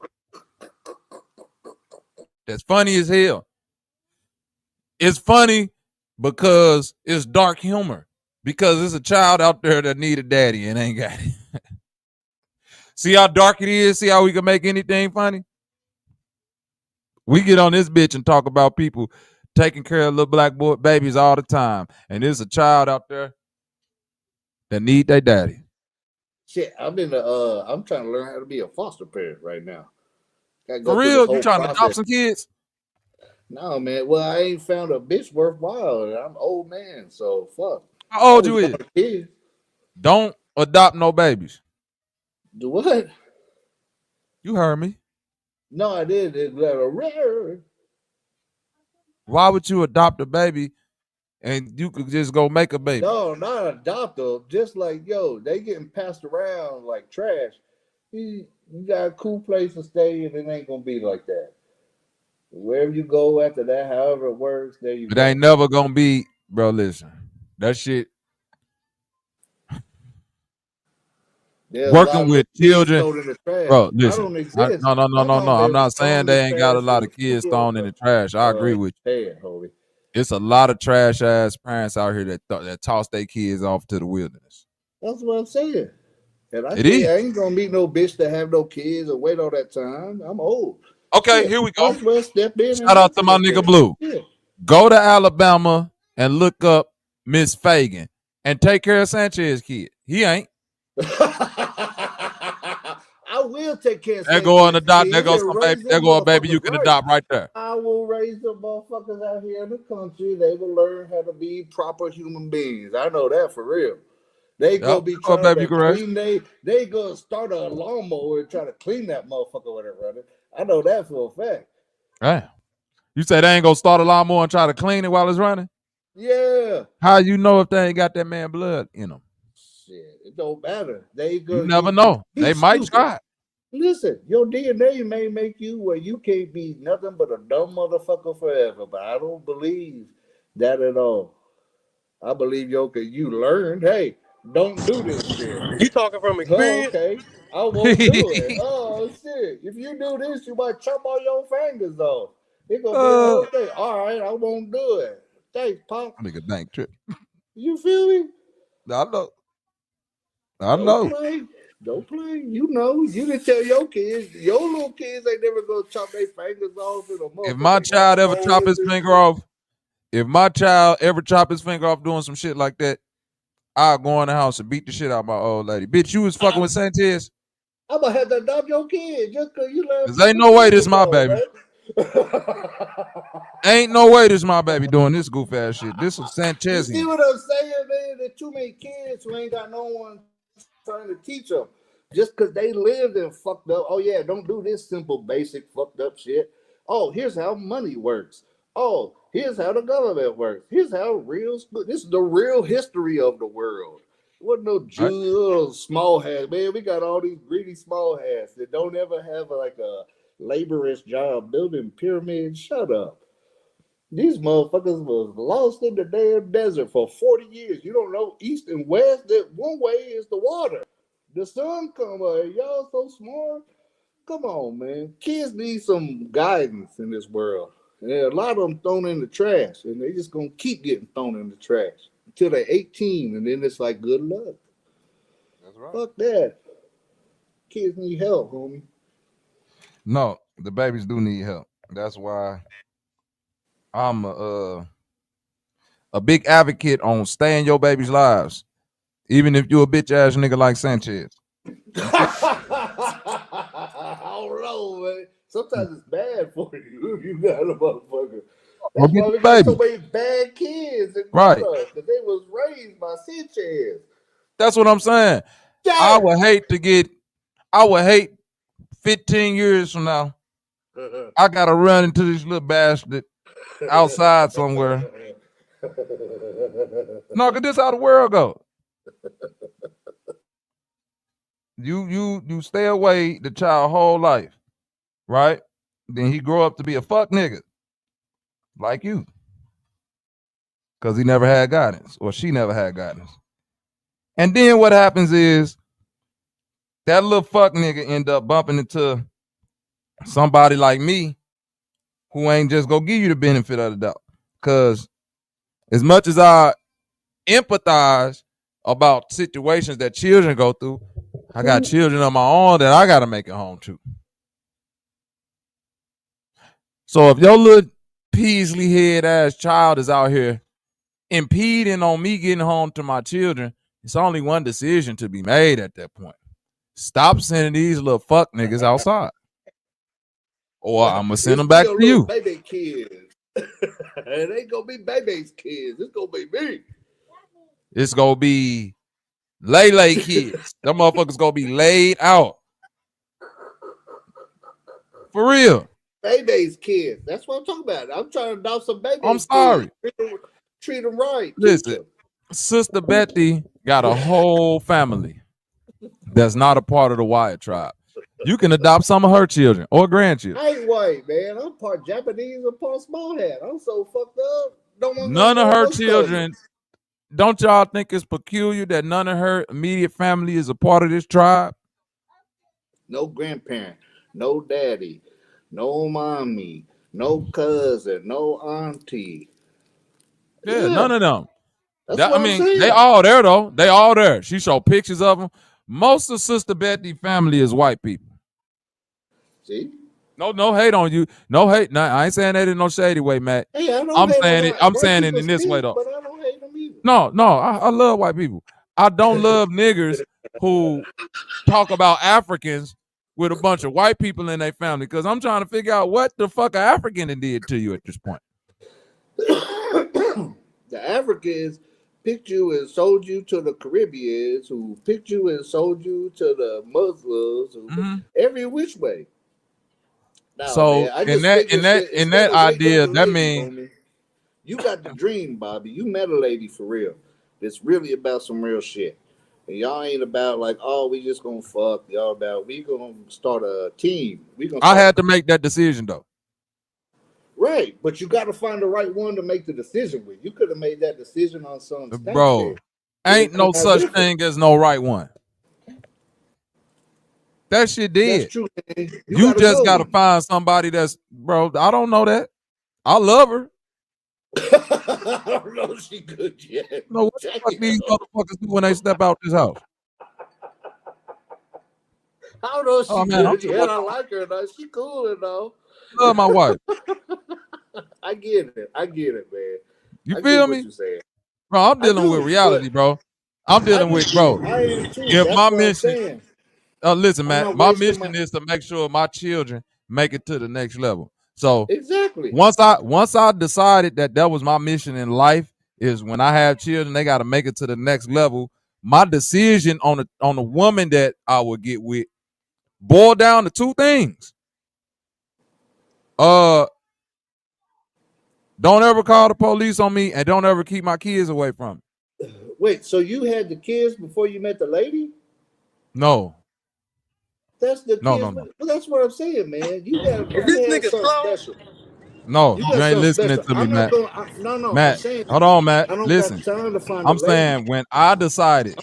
That's funny as hell. It's funny because it's dark humor. Because there's a child out there that need a daddy and ain't got it. See how dark it is? See how we can make anything funny? We get on this bitch and talk about people taking care of little black boy babies all the time. And there's a child out there that need their daddy. Shit, I'm trying to learn how to be a foster parent right now. For real? You trying to adopt some kids? No, man. Well, I ain't found a bitch worthwhile. And I'm an old man, so fuck. How old you is? Don't adopt no babies. Do what? You heard me. No, I didn't. Why would you adopt a baby and you could just go make a baby? No, not adopt them. Just like, yo, they getting passed around like trash. You got a cool place to stay, and it ain't gonna be like that. Wherever you go after that, however it works, there you go. It ain't never gonna be, bro. Listen, that shit. Working with children, bro. Listen, no. I'm not saying they ain't got a lot of kids thrown in the trash. I agree with you. It's a lot of trash ass parents out here that toss their kids off to the wilderness. That's what I'm saying. And I ain't gonna meet no bitch that have no kids and wait all that time. I'm old. Okay, here we go. Step in. Shout out to my nigga Blue. Yeah. Go to Alabama and look up Miss Fagan and take care of Sanchez's kid. He ain't. I will take care of There go an adopt. There goes some baby. There go a baby you can adopt right there. I will raise the motherfuckers out here in the country. They will learn how to be proper human beings. I know that for real. They gonna be trying to clean. They gonna start a lawnmower and try to clean that motherfucker with it running. I know that for a fact. Hey, you say they ain't gonna start a lawnmower and try to clean it while it's running? Yeah. How you know if they ain't got that man blood in them? Shit, it don't matter. They You go. never know. They He's might stupid. try. Listen, your DNA may make you where you can't be nothing but a dumb motherfucker forever, but I don't believe that at all. I believe you learned, hey, don't do this shit. You talking from Oh, experience? okay. I won't do it. Oh shit. If you do this, you might chop all your fingers off. It's gonna be a whole thing. All right, I won't do it. Thanks, Pop. Nigga, dang trip. You feel me? I know. I Don't know. play. Don't play. You know, you can tell your kids, your little kids ain't never gonna chop their fingers off in a If my motherfucking child ever lawnmower chop with his this finger shit. off, if my child ever chop his finger off doing some shit like that, I'll go in the house and beat the shit out of my old lady. Bitch, you was fucking with Sanchez? I'm gonna have to adopt your kid just cause you let Cause ain't no way this my baby. Ain't no way this my baby doing this goof ass shit. This is You Sanchez see here. what I'm saying, man? There's too many kids who ain't got no one trying to teach them. Just because they lived and fucked up. Oh, yeah, don't do this simple, basic, fucked up shit. Oh, here's how money works. Oh, here's how the government works. Here's how this is the real history of the world. It wasn't no Right. Jew small hats, man. We got all these greedy small hats that don't ever have like a laborious job building pyramids. Shut up. These motherfuckers was lost in the damn desert for 40 years. You don't know east and west. That one way is the water. The sun come up. Y'all so smart. Come on, man. Kids need some guidance in this world. And a lot of them thrown in the trash, and they just gonna keep getting thrown in the trash until they're 18, and then it's like good luck. That's right. Fuck that. Kids need help, homie. No, the babies do need help. That's why I'm a big advocate on staying your baby's lives, even if you're a bitch ass nigga like Sanchez. I don't know, man. Sometimes it's bad for you if you got a motherfucker. Go That's get why the we got so baby. many bad kids and Right. grown ups, because they was raised by Sanchez. That's what I'm saying. I would hate 15 years from now, I gotta run into this little bastard outside somewhere. No, cause this how the world go. You stay away the child whole life, right? Then he grow up to be a fuck nigga like you, cause he never had guidance or she never had guidance. And then what happens is that little fuck nigga end up bumping into somebody like me who ain't just gonna give you the benefit of the doubt. Cause as much as I empathize about situations that children go through, I got children of my own that I gotta make it home to. So if your little Peasley head ass child is out here impeding on me getting home to my children, it's only one decision to be made at that point. Stop sending these little fuck niggas outside. Or I'm gonna send them back to you. Baby kids. It ain't gonna be baby's kids. It's gonna be me. It's gonna be lay kids. Them motherfuckers gonna be laid out. For real. Baby's kids. That's what I'm talking about. I'm trying to adopt some baby's I'm sorry. kids. Treat them right. Listen, Sister Betty got a whole family that's not a part of the Wyatt tribe. You can adopt some of her children or grandchildren. I ain't white, man. I'm part Japanese and part small hat. I'm so fucked up. None of her children. Don't y'all think it's peculiar that none of her immediate family is a part of this tribe? No grandparent, no daddy, no mommy, no cousin, no auntie. Yeah, none of them. That's what I'm saying. They all there though. They all there. She showed pictures of them. Most of Sister Betty family is white people. See? No hate on you. No hate. No, I ain't saying that in no shady way, Matt. Hey, I'm saying it in this way though. But I don't hate them either. No, I love white people. I don't love niggers who talk about Africans with a bunch of white people in their family, because I'm trying to figure out what the fuck an African did to you at this point. The Africans picked you and sold you to the Caribbeans, who picked you and sold you to the Muslims, every which way. No, So man. I in just that figured in that instead of waiting idea, on the that lady, means homie, you got the dream, Bobby. You met a lady for real. It's really about some real shit. And y'all ain't about like, oh, we just gonna fuck. Y'all about we gonna start a team. We gonna I start had to make that decision though. right, but you got to find the right one to make the decision with. You could have made that decision on some stank Bro, shit. ain't no such thing as no right one. That shit That's dead. true, man. You You got to just go. gotta find somebody that's, bro. I don't know that. I love her. I don't know if she good yet. You know what the fuck these motherfuckers do when they step out this house? I don't know if Oh she man, I'm good yet. I like her though. She cool though. love my wife. I get it. I get it, man. You I feel get what me? you're saying. Bro, I'm I dealing with do, reality, but bro. I'm I dealing do with, too. bro. I am too. If That's my what I'm mission, saying. listen, I'm man, not my wasting mission is to make sure my children make it to the next level. So exactly. once I decided that was my mission in life, is when I have children, they got to make it to the next level. My decision on the woman that I would get with boiled down to two things. Don't ever call the police on me, and don't ever keep my kids away from me. Wait, so you had the kids before you met the lady? No. That's the No, kids. no, no. Well, that's what I'm saying, man. You Is this had nigga something slow? special. No, You you got ain't something listening special. to me, I'm not Matt. going. No. I'm Matt, saying hold on, Matt. I don't got Listen, time to find a I'm lady. saying when I decided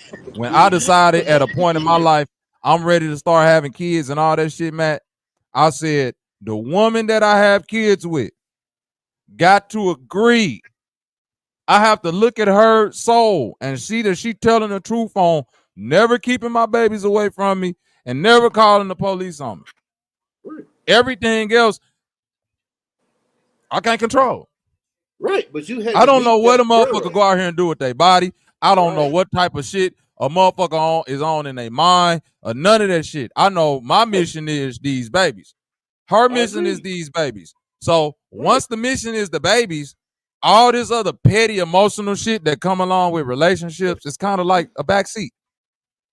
at a point in my life, I'm ready to start having kids and all that shit, Matt. I said, the woman that I have kids with got to agree. I have to look at her soul and see that she telling the truth on never keeping my babies away from me and never calling the police on me. Everything else, I can't control. Right, but you had I to don't know meet what a that motherfucker girl. go out here and do with their body. I don't know Right. what type of shit a motherfucker is on in their mind or none of that shit. I know my mission is these babies. Her mission is these babies. So once the mission is the babies, all this other petty emotional shit that come along with relationships is kind of like a backseat.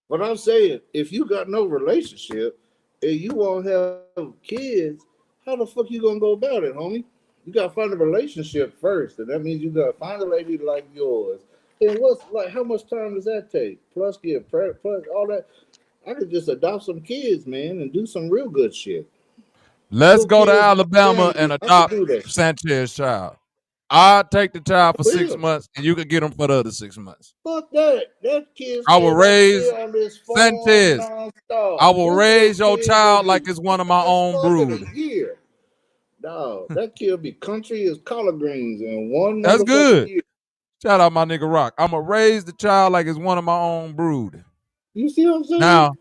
But I'm saying, if you got no relationship and you won't have kids, how the fuck you gonna go about it, homie? You gotta find a relationship first, and that means you gotta find a lady like yours. And what's like, how much time does that take? Plus, plus all that. I could just adopt some kids, man, and do some real good shit. Let's No go to kids, no Alabama and family. I could adopt do that shit. Sanchez child. I'll take the child for 6 Yeah. months and you can get him for the other 6 months. Fuck that. That kid I will stay back raise there on this farm Sanchez. nonstop. I will This raise little your kid child gonna like be it's one of my six own months in brood. a year. No, that kid will be country as collard greens in one That's motherfucking good. year. Shout out my nigga Rock. I'm going to raise the child like it's one of my own brood. You see what I'm saying? Now,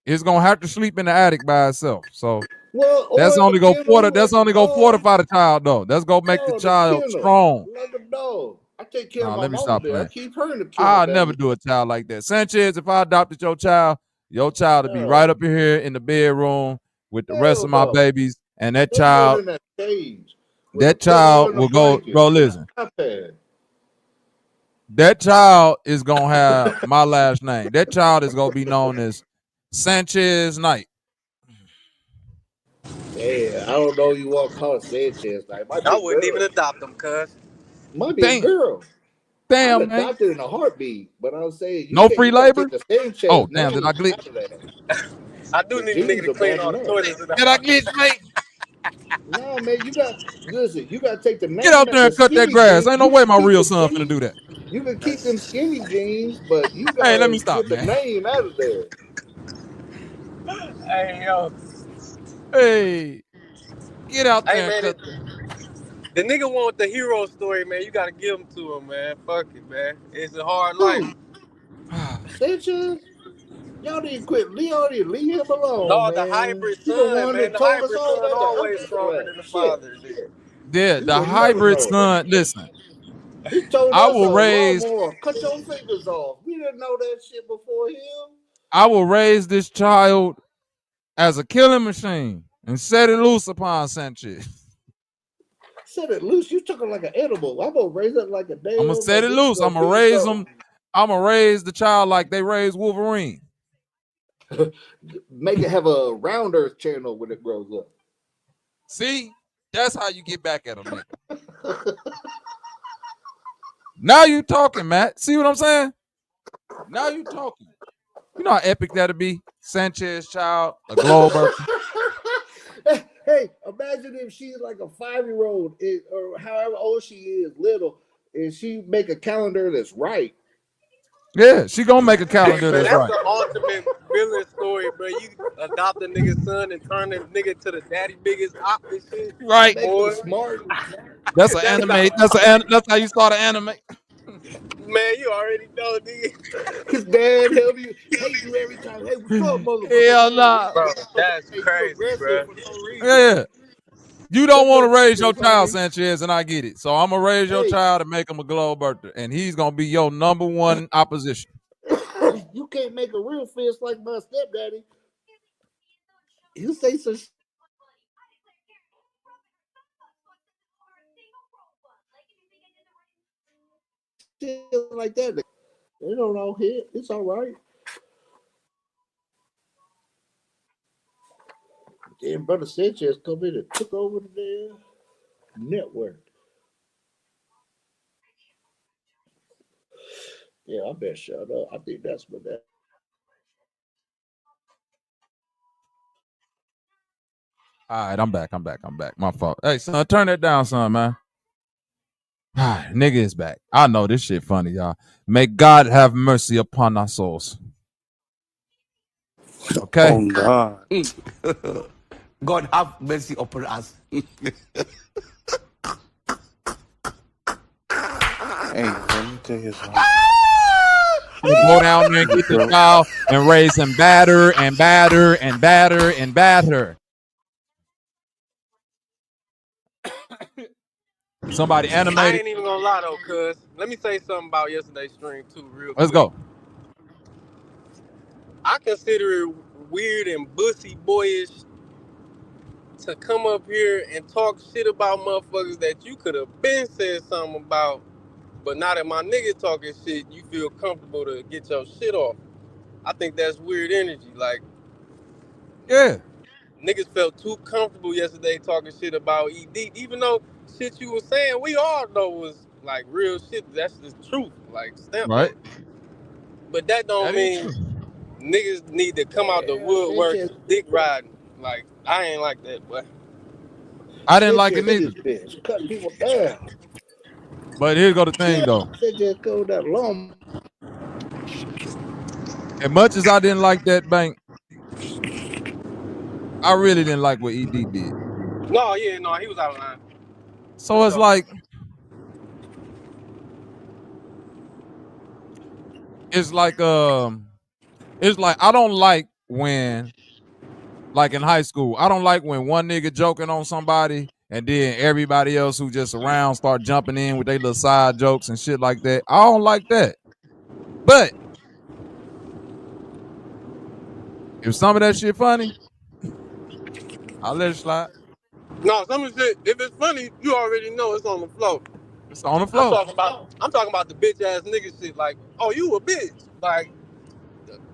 it's going to have to sleep in the attic by itself. So well, that's or in only the go kennel, that's only go fortify the child though. That's going to make the no, the child kennel. strong. Let them know. I take care of No, my let me mama stop there. I playing. keep her in the kennel, I'll baby. never do a child like that. Sanchez, if I adopted your child would be right up in here in the bedroom with the rest of my babies, and that They child, in that cage with a that pillow child and a will go, blanket bro, and an listen. iPad. That child is going to have my last name. That child is going to be known as Sanchez Knight. Yeah, I don't know. You want to call it Sanchez? Like, might be I a wouldn't girl. even adopt them, cuz. Might be a Damn. girl. Damn, I'd man. adopt it in a heartbeat, but I was saying No free you gotta labor? take the Sanchez Oh, damn, did I name glitch? out of that. I do The need a nigga genes to are clean bad all the enough. toilets in the Did I house. glitch, mate? No, man, you got listen. You gotta take the Get name out out there the and cut that skinny grass. jeans. Ain't no You way can my keep real the son finna skinny. do that. You can keep them skinny jeans, but you Hey, let gotta me stop, get the man. name out of there. Hey, yo. Hey, get out Hey, there and man, cut. the nigga want the hero story, man. You gotta give him to him, man. Fuck it, man. It's a hard life. Who? Sanchez? Y'all need to quit. Y'all need to leave him alone, No, the man. hybrid He the son, one man. that The told us hybrid all son about the always algebra stronger class. than the Shit, father, nigga. Yeah, you the would never hybrid know. son. Listen, He told I us a will raise lawnmower, cut your fingers off. We didn't know that shit before him. this child as a killing machine and set it loose upon Sanchez. Set it loose. You took it like an edible. I'm gonna raise it like a damn. I'm gonna set Like it this loose. I'm gonna gonna be raise something. them. I'm gonna raise the child like they raise Wolverine. Make it have a round earth channel when it grows up. See, that's how you get back at a nigga. Now you talking, Matt. See what I'm saying? Now you talking. You know how epic that'd be? Sanchez child, a Glober. Hey, imagine if she's like a 5-year-old or however old she is, little, and she make a calendar that's right. Yeah, she gonna make a calendar Man, that's that's right. the ultimate villain story, bro. You adopt a nigga's son and turn the nigga to the daddy biggest op and shit. Right. Make Boy, them smart. That's an that's anime. That's how you start an anime. man, you already know, nigga. His dad help you, hate you every time. Hey, what's up, motherfucker? Hell Man, nah. Bro, that's hey, you crazy, aggressive bro. for no reason. Yeah. You don't Put want your to raise your fingers on child, me. Sanchez, and I get it. So I'm gonna raise your Hey. child and make him a Globe-Bertha, and he's gonna be your number one opposition. You can't make a real fist like my stepdaddy. You say some shit like that. They don't all hit. It's all right. Then Brother Sanchez come in and took over the damn network. Yeah, I better shut up. I think that's what that. All right, I'm back. My fault. Hey, son, turn that down, son, man. All right, nigga is back. I know this shit funny, y'all. May God have mercy upon our souls. Okay? Oh, God. God have mercy upon us. Hey, let me tell you something. Go down there and get the child and raise him batter and batter and batter and batter. Somebody I animated. ain't even gonna lie though, cuz. Let me say something about yesterday's stream too, real Let's quick. go. I consider it weird and bussy boyish to come up here and talk shit about motherfuckers that you could have been said something about, but now that my nigga talking shit, you feel comfortable to get your shit off. I think that's weird energy. Like, Yeah. niggas felt too comfortable yesterday talking shit about ED, even though shit you was saying we all know was like real shit. That's the truth. Like, stamp Right. that. But that don't That is mean true. niggas need to come out the Yeah, woodwork Sanchez, dick riding. Like, I ain't like that, but I didn't like it Sanchez, neither. this bitch cutting people down. But here's go the thing though. Sanchez go that long. As much as I didn't like that bank, I really didn't like what ED did. no, yeah, no, he was out of line. So it's like it's like I don't like when, like in high school, I don't like when one nigga joking on somebody and then everybody else who just around start jumping in with their little side jokes and shit like that. I don't like that. But if some of that shit funny, I'll let it slide. No, some of the shit, if it's funny, you already know it's on the floor. It's on the I'm floor. talking about the bitch ass nigga shit. Like, oh, you a bitch. Like,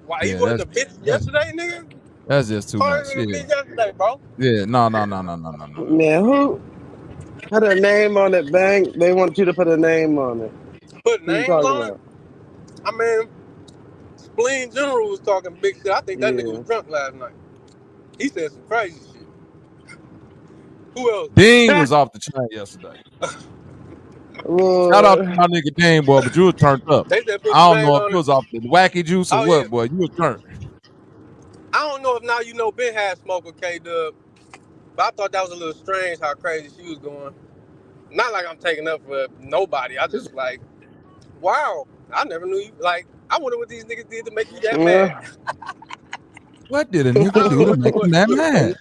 why he Yeah, wasn't a bitch yesterday, nigga? that's just too Call much. him a Yeah. bitch yesterday, bro. Yeah. No. Man, who put a name on it, Bang? They want you to put a name on it. Put Who you names talking on it. about? I mean, Spleen General was talking big shit. I think that nigga Yeah. was drunk last night. He said some crazy shit. Who else? Dean was off the chain yesterday. Shout out to my nigga Dean, boy, but you was turned up. They said put I your don't name know if on it it. was off the wacky juice or Oh, yeah. what, boy. You was turned. I don't know if now you know Ben had smoke with K-Dub, but I thought that was a little strange how crazy she was going. Not like I'm taking up for nobody. I just like, wow, I never knew you. Like, I wonder what these niggas did to make you that mad. What did a nigga do to make him that mad?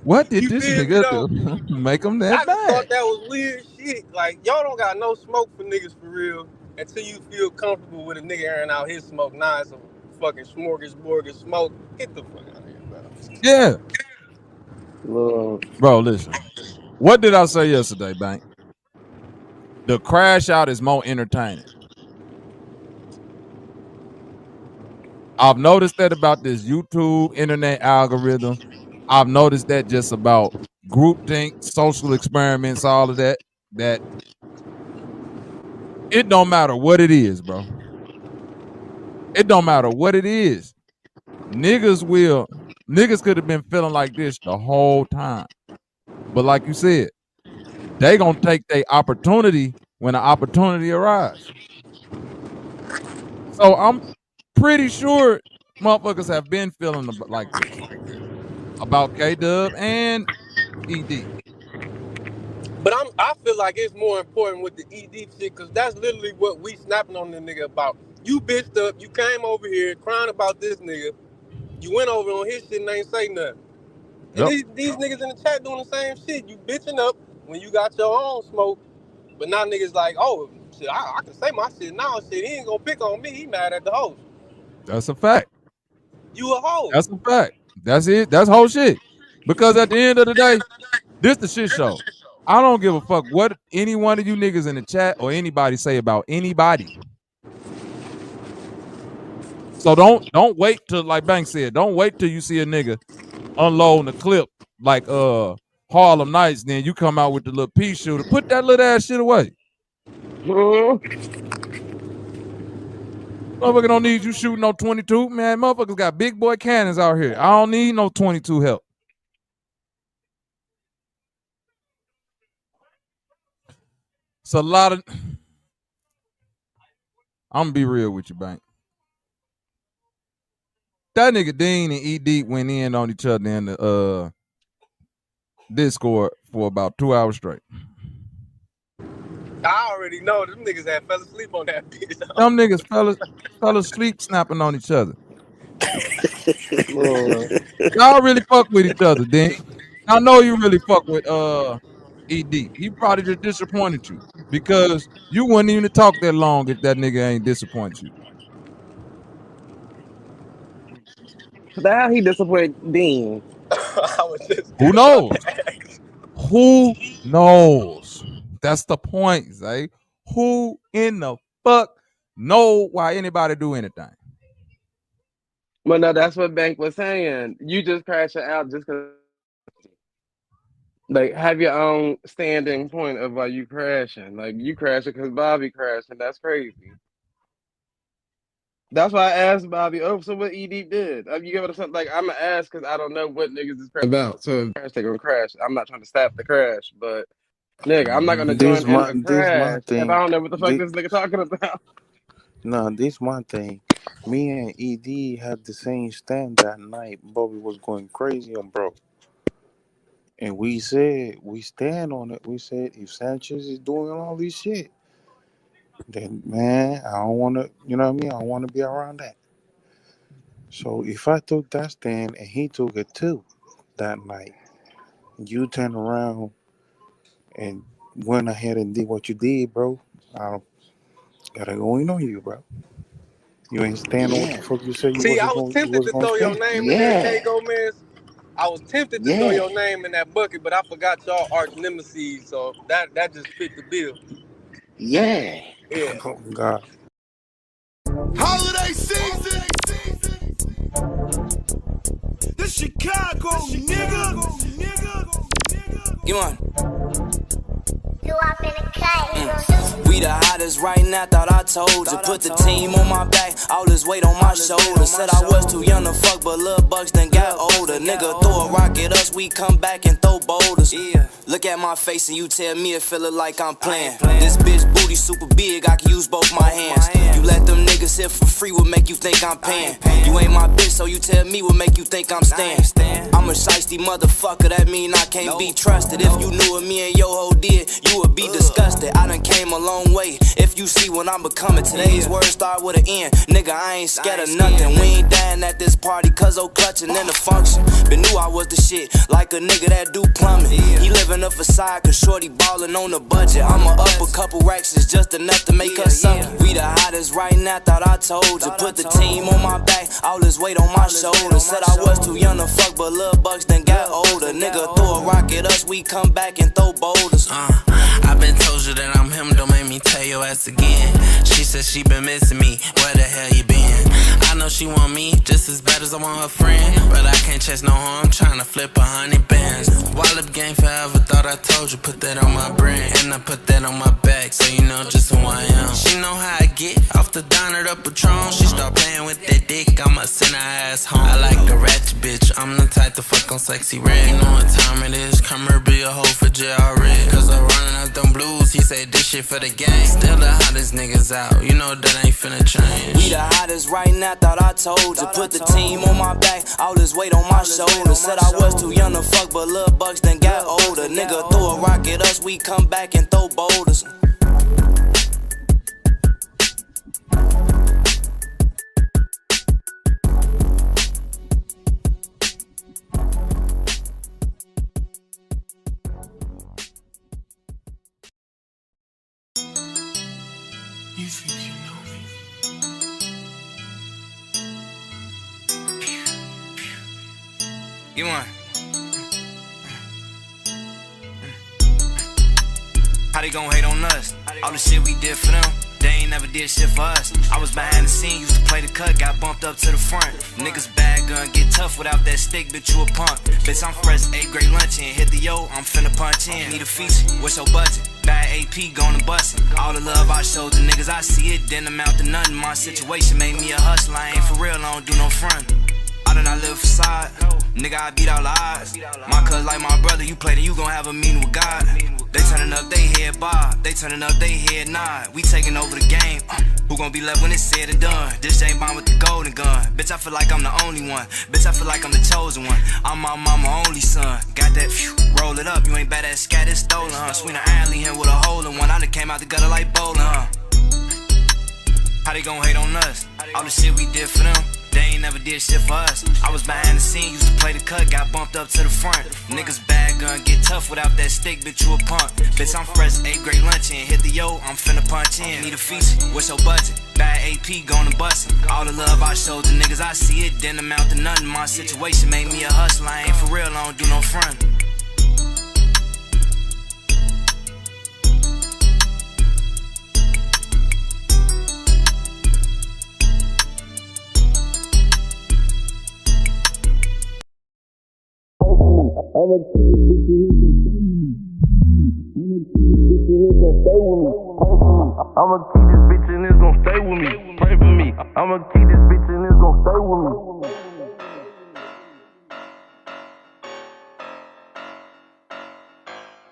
What did You this feel me nigga though? do to make him I that just mad? thought that was weird shit. Like, y'all don't got no smoke for niggas for real until you feel comfortable with a nigga airing out his smoke. Nah, it's a fucking smorgasbord of smoke. Get the fuck out of here, bro. Yeah. Lord. Bro, listen. What did I say yesterday, Bank? The crash out is more entertaining. I've noticed that about this YouTube internet algorithm. I've noticed that just about groupthink, social experiments, all of that, that it don't matter what it is, bro. It don't matter what it is. Niggas could have been feeling like this the whole time. But like you said, they gonna take their opportunity when the opportunity arrives. So I'm pretty sure motherfuckers have been feeling like this about K-Dub and ED. But I feel like it's more important with the ED shit, cause that's literally what we snapping on the nigga about. You bitched up, you came over here crying about this nigga, you went over on his shit and ain't say nothing. And Yep. these niggas in the chat doing the same shit. You bitching up when you got your own smoke, but now niggas like, oh shit, I can say my shit now. Shit, he ain't gonna pick on me. He mad at the host. That's a fact. You a hoe. That's a fact. That's it. That's whole shit. Because at the end of the day, this the shit show. I don't give a fuck what any one of you niggas in the chat or anybody say about anybody. So don't wait till, like Bank said, don't wait till you see a nigga unloading a clip like Harlem Nights, then you come out with the little pea shooter. Put that little ass shit away. Motherfucker don't need you shooting no 22. Man, motherfuckers got big boy cannons out here. I don't need no 22 help. It's a lot of... I'm gonna be real with you, Bank. That nigga Dean and ED went in on each other in the Discord for about 2 hours straight. I already know them niggas had fell asleep on that bitch. Them niggas fell asleep snapping on each other. Y'all really fuck with each other, Dean. I know you really fuck with ED. He probably just disappointed you because you wouldn't even talk that long if that nigga ain't disappointed you. How he disappointed Dean? Who knows? Who knows? That's the point, Zay. Who in the fuck know why anybody do anything? Well, no, that's what Bank was saying. You just crash it out just because. Like, have your own standing point of why you crashing. Like, you crashing because Bobby crashing. That's crazy. That's why I asked Bobby, oh, so what ED did? You give it something like, I'm going to ask because I don't know what niggas is crashing about. So if crash, they going to crash. I'm not trying to stop the crash, but nigga, I'm not going to join in the crash if I don't know what the fuck this nigga talking about. No, this one thing. Me and ED had the same stand that night. Bobby was going crazy on bro. And we said, we stand on it. We said, if Sanchez is doing all this shit, then, man, I don't want to, you know what I mean? I don't want to be around that. So if I took that stand and he took it too that night, you turn around and went ahead and did what you did, bro, I gotta go in on you, bro. You ain't stand on what the fuck you said you See, I wasn't was going tempted to throw your name in that K-Go, man. I was tempted to throw your name in that bucket, but I forgot y'all arch nemesis, so that just fit the bill. Yeah. Yeah. Oh, God. Holiday season. The Chicago, nigga. Come on. We the hottest right now, thought I told you. Put the team on my back, all this weight on my shoulders. Said I was too young to fuck, but little bucks done got older. Nigga throw a rock at us, we come back and throw boulders. Look at my face and you tell me it feelin' like I'm playing. This bitch booty super big, I can use both my hands. You let them niggas hit for free, what make you think I'm paying? You ain't my bitch, so you tell me what make you think I'm staying. I'm a shiesty motherfucker, that mean I can't be trusted. If you knew what me and yo ho did, you would be disgusted. I done came a long way, if you see what I'm becoming. Today's words start with an N, nigga I ain't scared of nothing. We ain't dying at this party, cause oh clutching in the function. But knew I was the shit, like a nigga that do plumbing. He living a facade, cause shorty ballin' on the budget. I'ma up a couple racks, it's just enough to make us suck. We the hottest right now, thought I told you. Put the team on my back, all this weight on my shoulders. Said I was too young to fuck, but little bucks done got older. Nigga throw a rock at us, we come back and throw boulders. I been told you that I'm him, don't make me tell your ass again. She said she been missing me, where the hell you been? I know she want me just as bad as I want her friend, but I can't chase no harm, tryna flip 100 bands. Wallop game forever, thought I told you, put that on my brand. And I put that on my back, so you know just who I am. She know how I get, off the diner up Patron. She start playing with that dick, I'ma send her ass home. I like the ratchet bitch, I'm the type to fuck on sexy red. You know what time it is, come here be a hoe for JR Red. Cause I'm running up them blues, he say this shit for the gang. Still the hottest niggas out, you know that ain't finna change. We the hottest right now, thought I told you. Put the team on my back, all this weight on my shoulders. Said I was too young to fuck, but little bucks then got older. Nigga threw a rock at us, we come back and throw boulders. You think you know me? You want? How they gon' hate on us? All the shit we did for them, they ain't never did shit for us. I was behind the scene, used to play the cut, got bumped up to the front. Niggas bad gun, get tough without that stick, bitch, you a punk. Bitch, I'm fresh, 8th grade luncheon, hit the yo, I'm finna punch in. Need a feature, what's your budget? Bad AP, gonna bust it. All the love I showed the niggas, I see it, didn't amount to nothing. My situation made me a hustler, I ain't for real, I don't do no front. I did not live facade, nigga, I beat all the odds. My cuz like my brother, you played and you gon' have a meeting with God. They turning up, they head bob, they turning up, they head nod. We taking over the game, who gon' be left when it's said and done? This James Bond with the golden gun. Bitch, I feel like I'm the only one. Bitch, I feel like I'm the chosen one. I'm my mama only son. Got that, phew, roll it up, you ain't bad at scat, it's stolen, huh? Swing an iron, leave him with a hole in one. I done came out the gutter like bowling, huh? How they gon' hate on us? All the shit we did for them, they ain't never did shit for us. I was behind the scene, used to play the cut, got bumped up to the front. Niggas bad gun, get tough without that stick, bitch, you a punk. Bitch, I'm fresh, 8th grade luncheon, hit the yo, I'm finna punch in. Need a feature, what's your budget? Bad AP, gonna bust it. All the love I showed the niggas, I see it, didn't amount to nothing. My situation made me a hustler, I ain't for real, I don't do no front. I'ma keep this bitch and it's gon' stay with me. Pray for me. I'ma keep this bitch and it's gon' stay with me.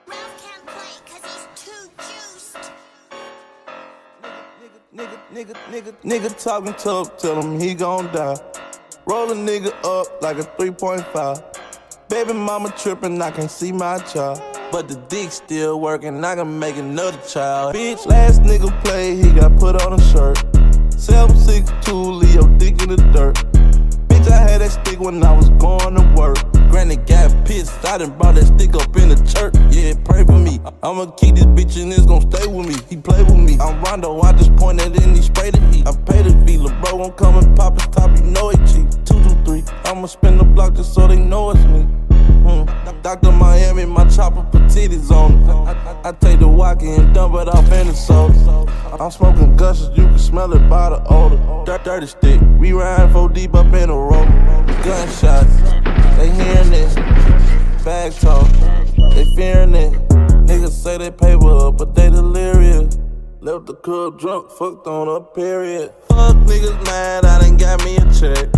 Ralph can't play cause he's too juiced. Nigga talking tough, tell him he gon' die. Roll a nigga up like a 3.5. Baby mama trippin', I can't see my child. But the dick still working, I can make another child. Bitch, last nigga play, he got put on a shirt. 762, Leo dick in the dirt. Bitch, I had that stick when I was going to work. Granny got pissed, I done brought that stick up in the church. Yeah, pray for me. I'ma keep this bitch and it's gon' stay with me. He play with me. I'm Rondo, I just pointed and he sprayed the heat. I paid the fee, lil' bro gon' come and pop his top, you know it cheap. 223, I'ma spin the block just so they know it's me. Dr. Miami, my chopper put titties on it. I take the walkie and dump it off in the soda. I'm smoking gushes, you can smell it by the odor. Dirty stick, we riding 4 deep up in the road. Gunshots, they hearing it. Bag talk, they fearing it. Niggas say they paper up, but they delirious. Left the club drunk, fucked on a period. Fuck niggas mad, I done got me a check.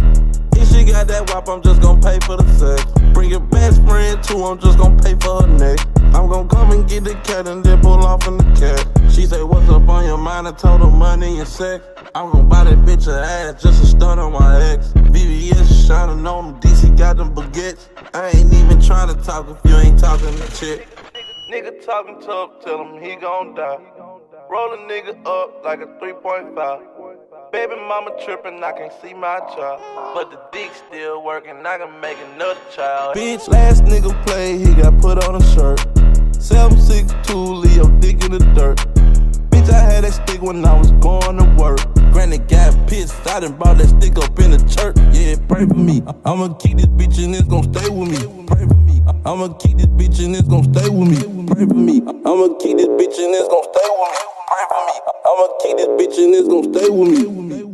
If she got that wop, I'm just gon' pay for the sex. Bring your best friend too, I'm just gon' pay for her neck. I'm gon' come and get the cat and then pull off in the cat. She say, what's up on your mind? I told her money and sex. I'm gon' buy that bitch a ass just to stun on my ex. VVS shining on them, DC got them baguettes. I ain't even tryna talk if you ain't talking to chick. Nigga talking tough, tell him he gon' die. Roll a nigga up like a 3.5. Baby mama trippin', I can't see my child. But the dick still working, I can make another child. Bitch, last nigga play, he got put on a shirt. 762, Leo dick in the dirt. Bitch, I had that stick when I was going to work. Granny got pissed, I done brought that stick up in the church. Yeah, pray for me. I'ma keep this bitch and it's gon' stay with me. Pray for me. I'ma keep this bitch and it's gon' stay with me. Pray for me. I'ma keep this bitch and it's gon' stay with me. Pray for me. I'ma keep this bitch and it's gon' stay with me.